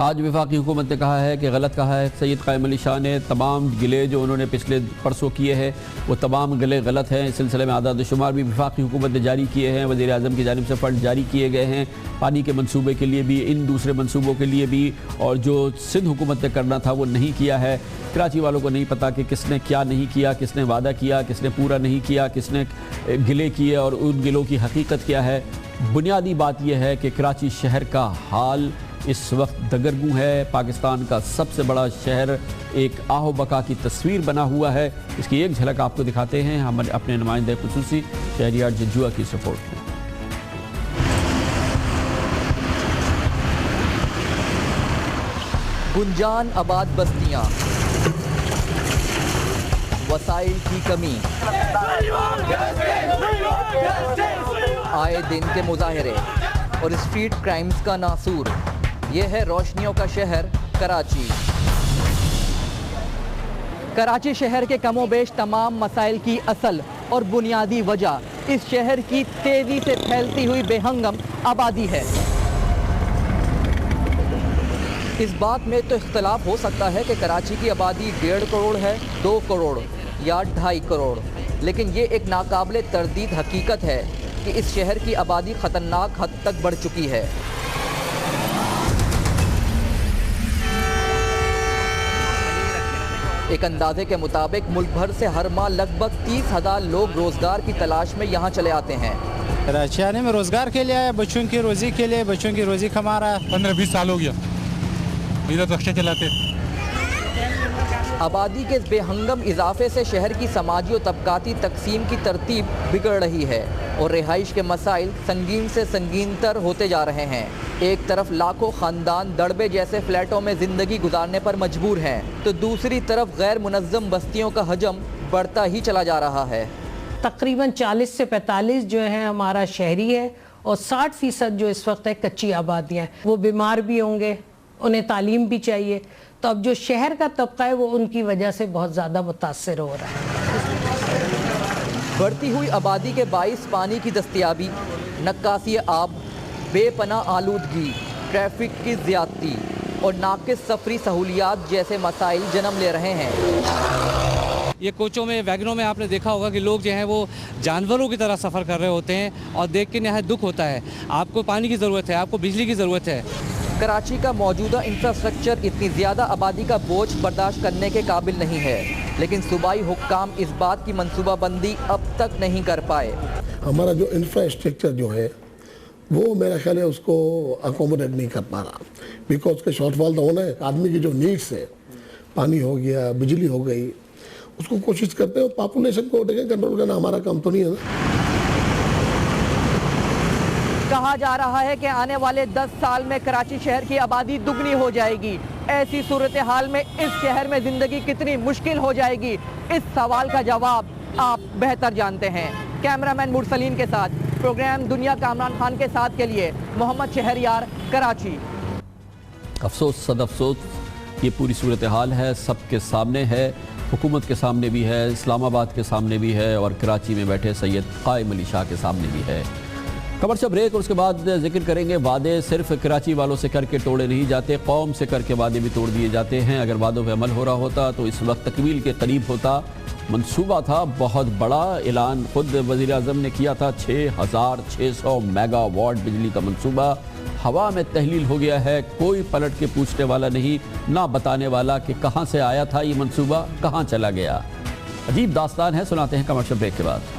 S2: آج وفاقی حکومت نے کہا ہے کہ غلط کہا ہے سید قائم علی شاہ نے. تمام گلے جو انہوں نے پچھلے پرسوں کیے ہیں وہ تمام گلے غلط ہیں. اس سلسلے میں اعداد و شمار بھی وفاقی حکومت نے جاری کیے ہیں. وزیر اعظم کی جانب سے فنڈ جاری کیے گئے ہیں پانی کے منصوبے کے لیے بھی, ان دوسرے منصوبوں کے لیے بھی, اور جو سندھ حکومت نے کرنا تھا وہ نہیں کیا ہے. کراچی والوں کو نہیں پتا کہ کس نے کیا نہیں کیا, کس نے وعدہ کیا, کس نے پورا نہیں کیا, کس نے گلے کیے اور ان گلوں کی حقیقت کیا ہے. بنیادی بات یہ ہے کہ کراچی شہر کا حال اس وقت دگرگوں ہے. پاکستان کا سب سے بڑا شہر ایک آہ و بقا کی تصویر بنا ہوا ہے. اس کی ایک جھلک آپ کو دکھاتے ہیں ہم اپنے نمائندہ خصوصی شہریار جنجوعہ کی اس رپورٹ میں.
S7: گنجان آباد بستیاں, وسائل کی کمی, آئے دن کے مظاہرے اور اسٹریٹ کرائمز کا ناسور. یہ ہے روشنیوں کا شہر کراچی. کراچی شہر کے کم و بیش تمام مسائل کی اصل اور بنیادی وجہ اس شہر کی تیزی سے پھیلتی ہوئی بے ہنگم آبادی ہے. اس بات میں تو اختلاف ہو سکتا ہے کہ کراچی کی آبادی 1.5 کروڑ ہے, 2 کروڑ یا 2.5 کروڑ, لیکن یہ ایک ناقابل تردید حقیقت ہے کہ اس شہر کی آبادی خطرناک حد تک بڑھ چکی ہے. ایک اندازے کے مطابق ملک بھر سے ہر ماہ لگ بھگ 30,000 لوگ روزگار کی تلاش میں یہاں چلے آتے ہیں.
S8: کراچی آنے میں روزگار کے لیے آیا, بچوں کی روزی کے لیے, بچوں کی روزی کما رہا ہے.
S9: 15-20 سال ہو گیا ادھر رکشے چلاتے.
S7: آبادی کے اس بے ہنگم اضافے سے شہر کی سماجی و طبقاتی تقسیم کی ترتیب بگڑ رہی ہے اور رہائش کے مسائل سنگین سے سنگین تر ہوتے جا رہے ہیں. ایک طرف لاکھوں خاندان دڑبے جیسے فلیٹوں میں زندگی گزارنے پر مجبور ہیں, تو دوسری طرف غیر منظم بستیوں کا حجم بڑھتا ہی چلا جا رہا ہے.
S10: تقریباً 40 سے 45 جو ہے ہمارا شہری ہے اور 60% جو اس وقت ہے کچی آبادیاں ہیں. وہ بیمار بھی ہوں گے, انہیں تعلیم بھی چاہیے, تو اب جو شہر کا طبقہ ہے وہ ان کی وجہ سے بہت زیادہ متاثر ہو رہا ہے.
S7: بڑھتی ہوئی آبادی کے باعث پانی کی دستیابی, نکاسی آب, بے پناہ آلودگی, ٹریفک کی زیادتی اور ناقص سفری سہولیات جیسے مسائل جنم لے رہے ہیں.
S11: یہ کوچوں میں, ویگنوں میں آپ نے دیکھا ہوگا کہ لوگ جو ہیں وہ جانوروں کی طرح سفر کر رہے ہوتے ہیں اور دیکھ کے نہایت دکھ ہوتا ہے. آپ کو پانی کی ضرورت ہے, آپ کو بجلی کی ضرورت ہے.
S7: کراچی کا موجودہ انفراسٹرکچر اتنی زیادہ آبادی کا بوجھ برداشت کرنے کے قابل نہیں ہے, لیکن صوبائی حکام اس بات کی منصوبہ بندی اب تک نہیں کر پائے.
S12: ہمارا جو انفراسٹرکچر جو ہے وہ میرا خیال ہے اس کو اکوموڈیٹ نہیں کر پا رہا, بیکاز اس کے شارٹ فال تو ہونا ہے. آدمی کی جو نیڈس ہے, پانی ہو گیا, بجلی ہو گئی, اس کو کوشش کرتے ہیں. پاپولیشن کو کنٹرول کرنا ہمارا کام تو نہیں ہے نا.
S7: کہا جا رہا ہے کہ آنے والے 10 سال میں کراچی شہر کی آبادی دگنی ہو جائے گی. ایسی صورتحال میں اس شہر میں زندگی کتنی مشکل ہو جائے گی, اس سوال کا جواب آپ بہتر جانتے ہیں. کیمرامین مرسلین کے ساتھ پروگرام دنیا کامران خان کے ساتھ کے لیے محمد شہریار, کراچی.
S2: افسوس صد افسوس, یہ پوری صورتحال ہے, سب کے سامنے ہے, حکومت کے سامنے بھی ہے, اسلام آباد کے سامنے بھی ہے, اور کراچی میں بیٹھے سید قائم علی شاہ کے سامنے بھی ہے. کمرشل بریک اور اس کے بعد ذکر کریں گے. وعدے صرف کراچی والوں سے کر کے توڑے نہیں جاتے, قوم سے کر کے وعدے بھی توڑ دیے جاتے ہیں. اگر وعدوں پہ عمل ہو رہا ہوتا تو اس وقت تکمیل کے قریب ہوتا. منصوبہ تھا بہت بڑا, اعلان خود وزیر اعظم نے کیا تھا, 6600 میگا واٹ بجلی کا منصوبہ ہوا میں تحلیل ہو گیا ہے. کوئی پلٹ کے پوچھنے والا نہیں, نہ بتانے والا کہ کہاں سے آیا تھا یہ منصوبہ, کہاں چلا گیا. عجیب داستان ہے, سناتے ہیں کمرشل بریک کے بعد.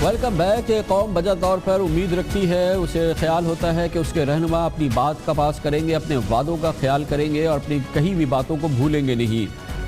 S2: Welcome back. قوم بجا طور پر امید رکھتی ہے, اسے خیال ہوتا ہے کہ اس کے رہنما اپنی بات کا پاس کریں گے, اپنے وعدوں کا خیال کریں گے اور اپنی کہی ہوئی باتوں کو بھولیں گے نہیں.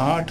S13: 8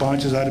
S13: 5000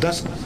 S13: 10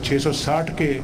S13: 660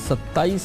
S2: 27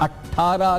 S2: 18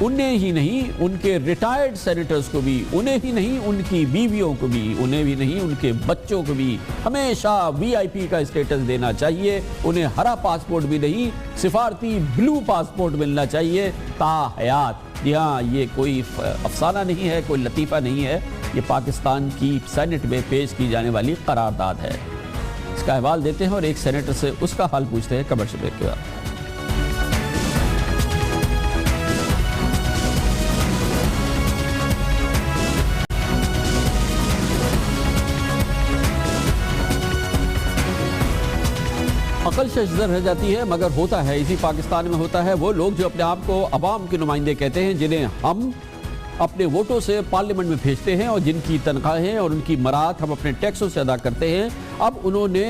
S2: انہیں ہی نہیں ان کے ریٹائرڈ سینیٹرز کو بھی، انہیں ہی نہیں ان کی بیویوں کو بھی، انہیں بھی نہیں ان کے بچوں کو بھی ہمیشہ وی آئی پی کا اسٹیٹس دینا چاہیے. انہیں ہرا پاسپورٹ بھی نہیں، سفارتی بلو پاسپورٹ ملنا چاہیے تا حیات. جی ہاں، یہ کوئی افسانہ نہیں ہے، کوئی لطیفہ نہیں ہے، یہ پاکستان کی سینٹ میں پیش کی جانے والی قرارداد ہے. اس کا احوال دیتے ہیں اور ایک سینیٹر سے اس کا حال پوچھتے ہیں کمرشل بریک کے بعد. عقل ششدر رہ جاتی ہے، مگر ہوتا ہے، اسی پاکستان میں ہوتا ہے. وہ لوگ جو اپنے آپ کو عوام کے نمائندے کہتے ہیں، جنہیں ہم اپنے ووٹوں سے پارلیمنٹ میں بھیجتے ہیں اور جن کی تنخواہیں اور ان کی مراعات ہم اپنے ٹیکسوں سے ادا کرتے ہیں، اب انہوں نے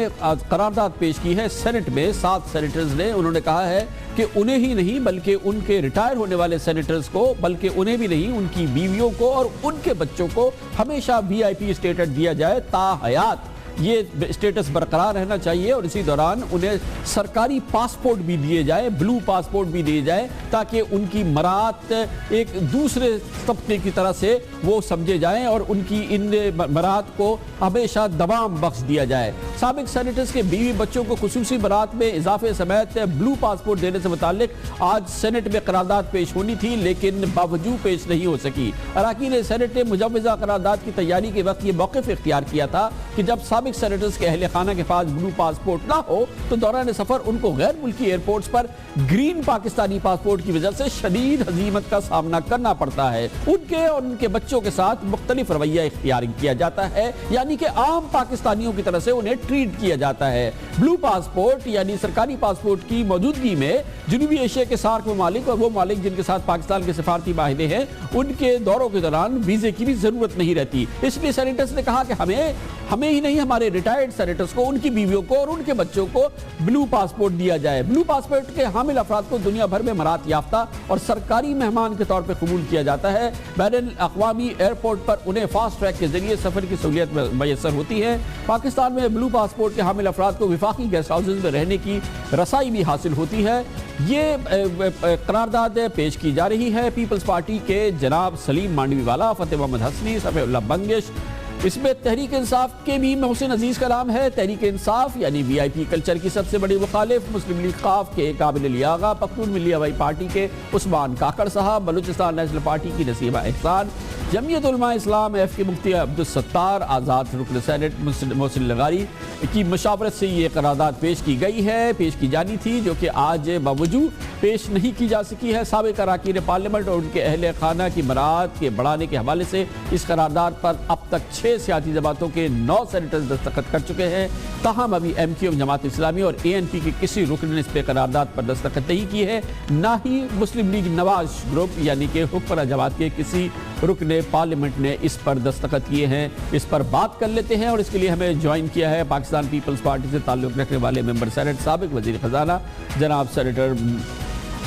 S2: قرارداد پیش کی ہے سینٹ میں. 7 سینیٹرز نے، انہوں نے کہا ہے کہ انہیں ہی نہیں بلکہ ان کے ریٹائر ہونے والے سینیٹرز کو، بلکہ انہیں بھی نہیں ان کی بیویوں کو اور ان کے بچوں کو ہمیشہ وی آئی پی اسٹیٹس دیا جائے تا حیات. یہ اسٹیٹس برقرار رہنا چاہیے اور اسی دوران انہیں سرکاری پاسپورٹ بھی دیے جائے، بلو پاسپورٹ بھی دیے جائے، تاکہ ان کی مراعات ایک دوسرے طبقے کی طرح سے وہ سمجھے جائیں اور ان کی ان مراعات کو ہمیشہ دوام بخش دیا جائے. سابق سینیٹرز کے بیوی بچوں کو خصوصی مراعات میں اضافے سمیت بلو پاسپورٹ دینے سے متعلق آج سینٹ میں قرارداد پیش ہونی تھی، لیکن باوجود پیش نہیں ہو سکی. اراکین سینٹ نے مجوزہ قرارداد کی تیاری کے وقت یہ موقف اختیار کیا تھا کہ جب سابق سینیٹرز کے اہل خانہ کے پاس بلو پاسپورٹ نہ ہو تو دوران سفر ان کو غیر ملکی ایئرپورٹس پر گرین پاکستانی پاسپورٹ کی وجہ سے شدید ہزیمت کا سامنا کرنا پڑتا ہے. ان کے اور ان کے بچوں کے ساتھ مختلف رویہ اختیار کیا جاتا ہے، یعنی کہ عام پاکستانیوں کی طرح سے انہیں ٹریٹ کیا جاتا ہے. بلو پاسپورٹ یعنی سرکاری پاسپورٹ کی موجودگی میں جنوبی ایشیا کے سارک ممالک اور وہ ممالک جن کے ساتھ پاکستان کے سفارتی معاہدے ہیں، ان کے دوروں کے دوران ویزے کی بھی ضرورت نہیں رہتی. اس لیے سینیٹرز نے کہا کہ ہمیں ہی نہیں، ہمارے ریٹائرڈ سینیٹرز کو، ان کی بیویوں کو اور ان کے بچوں کو بلو پاسپورٹ دیا جائے. بلو پاسپورٹ کے حامل افراد کو دنیا بھر میں مراعات یافتہ اور سرکاری مہمان کے طور پہ قبول کیا جاتا ہے. بین الاقوامی ایئرپورٹ پر انہیں فاسٹ ٹریک کے ذریعے سفر کی سہولیت میسر ہوتی ہے. پاکستان میں بلو پاسپورٹ کے حامل افراد کو وفاقی گیسٹ ہاؤسز میں رہنے کی رسائی بھی حاصل ہوتی ہے. یہ قرارداد پیش کی جا رہی ہے پیپلز پارٹی کے جناب سلیم مانڈوی والا، فتح محمد حسنی، صفی اللہ بنگش. اس میں تحریک انصاف کے بھی محسن عزیز کا نام ہے. تحریک انصاف یعنی وی آئی پی کلچر کی سب سے بڑی مخالف، مسلم لیگ قاف کے قابل علی آغا، پختون ملی آوائی پارٹی کے عثمان کاکڑ صاحب، بلوچستان نیشنل پارٹی کی نسیمہ احسان، جمعیت علماء اسلام ایف کے مفتی عبدالستار، آزاد رکن سینٹ محسن لغاری کی مشاورت سے یہ قرارداد پیش کی گئی ہے، پیش کی جانی تھی، جو کہ آج باوجود پیش نہیں کی جا سکی ہے. سابق اراکین پارلیمنٹ اور ان کے اہل خانہ کی مراعات کے بڑھانے کے حوالے سے اس قرارداد پر اب تک 6 سیاسی جماعتوں کے 9 سینیٹرز دستخط کر چکے ہیں. تاہم ابھی M Q M Jamaat Islami اور اے این پی کے کسی رکن نے اس پہ قرارداد پر دستخط نہیں کی ہے، نہ ہی مسلم لیگ نواز گروپ یعنی کہ حکمراں جماعت کے کسی رکن پارلیمنٹ نے اس پر دستخط کیے ہیں. اس پر بات کر لیتے ہیں اور اس کے لیے ہمیں جوائن کیا ہے پاکستان پیپلز پارٹی سے تعلق رکھنے والے ممبر سینٹ سابق وزیر خزانہ جناب سینیٹر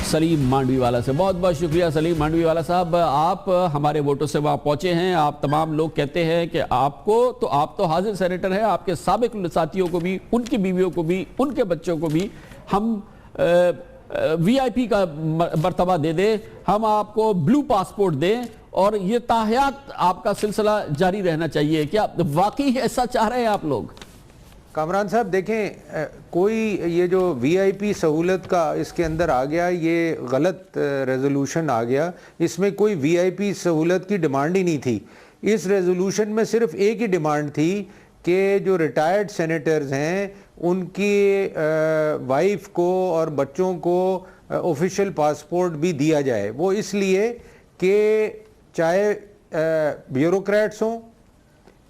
S2: سلیم مانڈوی والا سے. بہت بہت شکریہ سلیم مانڈوی والا صاحب، آپ ہمارے ووٹوں سے وہاں پہنچے ہیں. آپ تمام لوگ کہتے ہیں کہ آپ تو حاضر سینیٹر ہیں، آپ کے سابق ساتھیوں کو بھی، ان کی بیویوں کو بھی، ان کے بچوں کو بھی ہم وی آئی پی کا مرتبہ دے دیں، ہم آپ کو بلو پاسپورٹ دیں اور یہ تاحیات آپ کا سلسلہ جاری رہنا چاہیے. کیا واقعی ایسا چاہ رہے ہیں آپ لوگ؟
S14: کامران صاحب دیکھیں، کوئی یہ جو وی آئی پی سہولت کا اس کے اندر آ گیا، یہ غلط ریزولوشن آ گیا. اس میں کوئی وی آئی پی سہولت کی ڈیمانڈ ہی نہیں تھی. اس ریزولوشن میں صرف ایک ہی ڈیمانڈ تھی کہ جو ریٹائرڈ سینیٹرز ہیں ان کی وائف کو اور بچوں کو آفیشیل پاسپورٹ بھی دیا جائے. وہ اس لیے کہ چاہے بیوروکریٹس ہوں،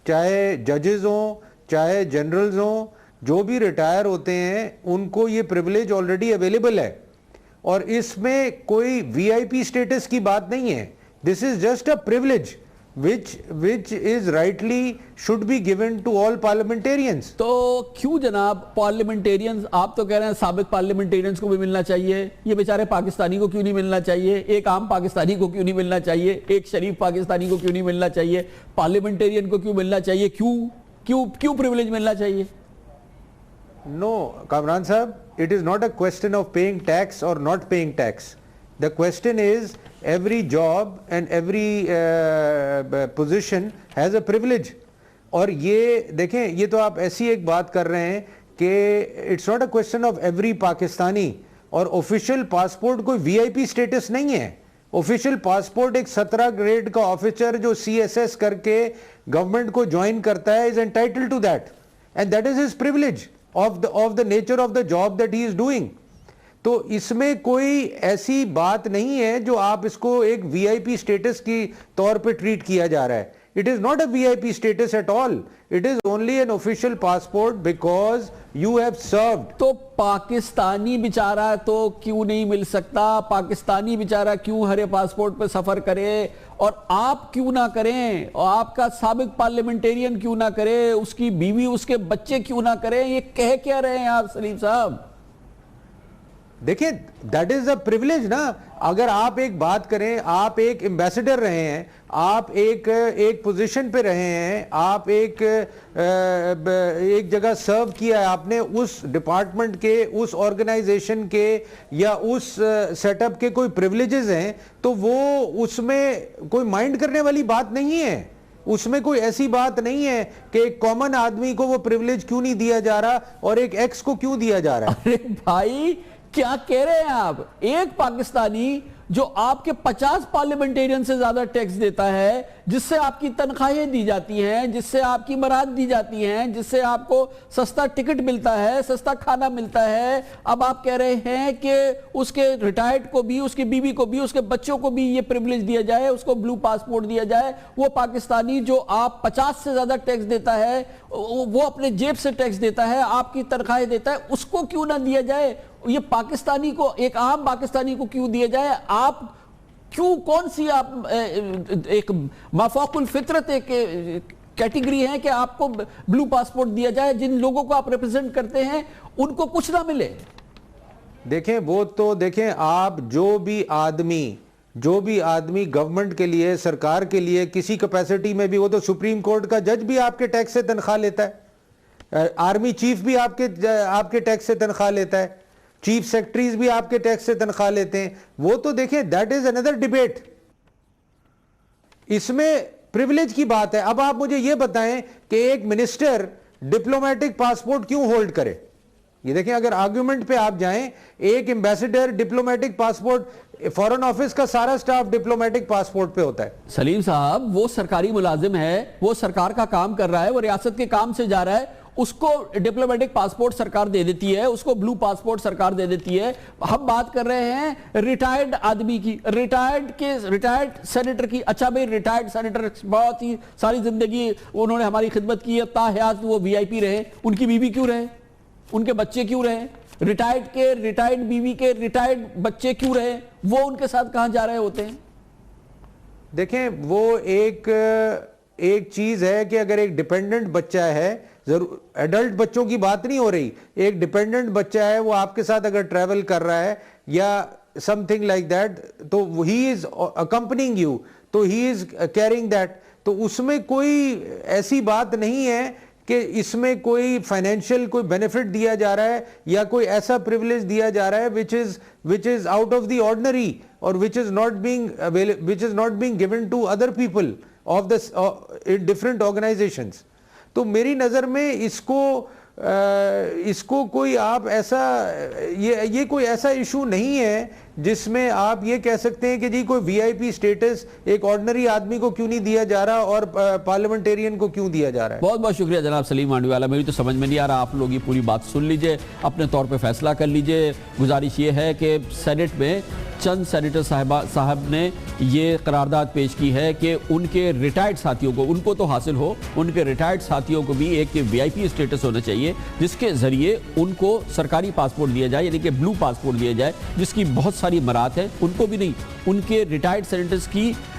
S14: چاہے ججز ہوں، چاہے جنرلز ہوں، جو بھی ریٹائر ہوتے ہیں ان کو یہ پریولیج آلریڈی اویلیبل ہے اور اس میں کوئی وی آئی پی سٹیٹس کی بات نہیں ہے. This is just a privilege which is rightly should be given to all parliamentarians.
S2: تو کیوں جناب پارلیمنٹیرینز، آپ تو کہہ رہے ہیں سابق پارلیمنٹیرینز کو بھی ملنا چاہیے، یہ بیچارے پاکستانی کو کیوں نہیں ملنا چاہیے؟ ایک عام پاکستانی کو کیوں نہیں ملنا چاہیے؟ ایک شریف پاکستانی کو کیوں نہیں ملنا چاہیے؟ پارلیمنٹیرین کو کیوں ملنا چاہیے؟ کیوں پریولیج ملنا چاہیے؟
S14: No, کامران صاحب, it is not a question of paying tax or not paying tax. The question is, every job and every position has a privilege. اور یہ دیکھیں, یہ تو آپ ایسی ایک بات کر رہے ہیں کہ it's not a question of every Pakistani, اور آفیشیل پاسپورٹ کوئی وی آئی پی اسٹیٹس نہیں ہے. آفیشیل پاسپورٹ ایک 17 گریڈ کا آفیسر جو سی ایس ایس کر کے گورنمنٹ کو جوائن کرتا ہے is entitled to that, and that is his privilege of the nature of the job that he is doing. تو اس میں کوئی ایسی بات نہیں ہے جو آپ اس کو ایک وی آئی پی اسٹیٹس کی طور پہ ٹریٹ کیا جا رہا ہے. It is not a VIP status at all. It is only an official passport because you have served.
S2: تو پاکستانی بیچارہ تو کیوں نہیں مل سکتا؟ پاکستانی بیچارہ کیوں ہر پاسپورٹ پہ سفر کرے اور آپ کیوں نہ کریں؟ اور آپ کا سابق پارلیمنٹیرین کیوں نہ کرے؟ اس کی بیوی اس کے بچے کیوں نہ کریں؟ یہ کہہ کیا رہے ہیں آپ سلیم صاحب؟
S14: دیکھیں, that is a privilege نا. اگر آپ ایک بات کریں, آپ ایک ایمبیسڈر رہے ہیں, آپ ایک پوزیشن پہ رہے ہیں, آپ ایک جگہ سرو کیا ہے آپ نے, اس ڈپارٹمنٹ کے, اس آرگنائزیشن کے یا اس سیٹ اپ کے کوئی پریولیجز ہیں, تو وہ اس میں کوئی مائنڈ کرنے والی بات نہیں ہے. اس میں کوئی ایسی بات نہیں ہے کہ ایک کامن آدمی کو وہ پریولیج کیوں نہیں دیا جا رہا اور ایک ایکس کو کیوں دیا جا رہا ہے.
S2: ارے بھائی کیا کہہ رہے ہیں آپ؟ ایک پاکستانی جو آپ کے 50 پارلیمنٹیرین سے زیادہ ٹیکس دیتا ہے, جس سے آپ کی تنخواہیں دی جاتی ہیں, جس سے آپ کی مراد دی جاتی ہیں, جس سے آپ کو سستا ٹکٹ ملتا ہے, سستا کھانا ملتا ہے, اب آپ کہہ رہے ہیں کہ اس کے ریٹائرڈ کو بھی, اس کی بیوی کو بھی, اس کے بچوں کو بھی یہ پریولیج دیا جائے, اس کو بلو پاسپورٹ دیا جائے. وہ پاکستانی جو آپ 50 سے زیادہ ٹیکس دیتا ہے, وہ اپنے جیب سے ٹیکس دیتا ہے, آپ کی تنخواہیں دیتا ہے, اس کو کیوں نہ دیا جائے؟ یہ پاکستانی کو, ایک عام پاکستانی کو کیوں دیا جائے؟ آپ کیوں, کون سی آپ ایک مافوق الفطرت ایک کیٹیگری ہے کہ آپ کو بلو پاسپورٹ دیا جائے؟ جن لوگوں کو آپ ریپرزینٹ کرتے ہیں ان کو کچھ نہ ملے.
S14: دیکھیں, وہ تو دیکھیں, آپ جو بھی آدمی گورنمنٹ کے لیے, سرکار کے لیے کسی کیپیسٹی میں بھی, وہ تو سپریم کورٹ کا جج بھی آپ کے ٹیکس سے تنخواہ لیتا ہے, آرمی چیف بھی آپ کے ٹیکس سے تنخواہ لیتا ہے, چیف سیکٹریز بھی آپ کے ٹیکس سے تنخواہ لیتے ہیں. وہ تو دیکھیں, دیٹ از اندر ڈیبیٹ. اس میں پریولیج کی بات ہے. اب آپ مجھے یہ بتائیں کہ ایک منسٹر ڈپلومیٹک پاسپورٹ کیوں ہولڈ کرے؟ یہ دیکھیں, اگر آرگیومنٹ پہ آپ جائیں, ایک ambassador diplomatic passport, foreign office کا سارا سٹاف ڈپلومیٹک پاسپورٹ پہ ہوتا ہے.
S2: سلیم صاحب, وہ سرکاری ملازم ہے, وہ سرکار کا کام کر رہا ہے, وہ ریاست کے کام سے جا رہا ہے, اس کو ڈپلومیٹک پاسپورٹ سرکار دے دیتی ہے, اس کو بلو پاسپورٹ سرکار دے دیتی ہے. ہم بات کر رہے ہیں ریٹائرڈ آدمی کی, ریٹائرڈ سینیٹر کی. اچھا بھئی, ریٹائرڈ سینیٹر بہت ہی ساری زندگی انہوں نے ہماری خدمت کی ہے, تاحیات وہ وی آئی پی رہے, ان کی بیوی کیوں رہے, ان کے بچے کیوں رہے؟ ریٹائرڈ بیوی کے ضرورت بچے کیوں رہے؟ وہ ان کے ساتھ کہاں جا رہے ہوتے ہیں؟
S14: دیکھیں, وہ ایک چیز ہے کہ اگر ایک ڈیپینڈنٹ بچہ ہے, ایڈلٹ بچوں کی بات نہیں ہو رہی, ایک ڈیپینڈنٹ بچہ ہے, وہ آپ کے ساتھ اگر ٹریول کر رہا ہے یا سم تھنگ لائک دیٹ, تو ہی از اکمپننگ یو, تو ہی از کیرنگ دیٹ. تو اس میں کوئی ایسی بات نہیں ہے کہ اس میں کوئی فائنینشیل کوئی بینیفٹ دیا جا رہا ہے یا کوئی ایسا پریولیج دیا جا رہا ہے which is out of the ordinary or which is not being given to other people of the different organizations. تو میری نظر میں اس کو کوئی آپ ایسا, یہ کوئی ایسا ایشو نہیں ہے جس میں آپ یہ کہہ سکتے ہیں کہ جی کوئی وی آئی پی سٹیٹس ایک آرڈنری آدمی کو کیوں نہیں دیا جا رہا اور پارلیمنٹیرین کو کیوں دیا جا رہا ہے.
S2: بہت بہت شکریہ جناب سلیم مانڈوی والا. میری تو سمجھ میں نہیں آ رہا, آپ لوگ یہ پوری بات سن لیجئے, اپنے طور پہ فیصلہ کر لیجئے. گزارش یہ ہے کہ سینٹ میں چند سینیٹر صاحب نے یہ قرارداد پیش کی ہے کہ ان کے ریٹائرڈ ساتھیوں کو, ان کو تو حاصل ہو, ان کے ریٹائرڈ ساتھیوں کو بھی ایک وی آئی پی سٹیٹس ہونا چاہیے جس کے ذریعے ان کو سرکاری پاسپورٹ دیا جائے, یعنی کہ بلو پاسپورٹ دیا جائے, جس کی بہت ساری مراد ہیں. ان کو بھی نہیں, ان کے ریٹائرڈ سینیٹرز کی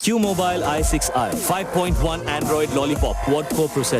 S15: Q Mobile i6i 5.1 Android Lollipop quad-core processor.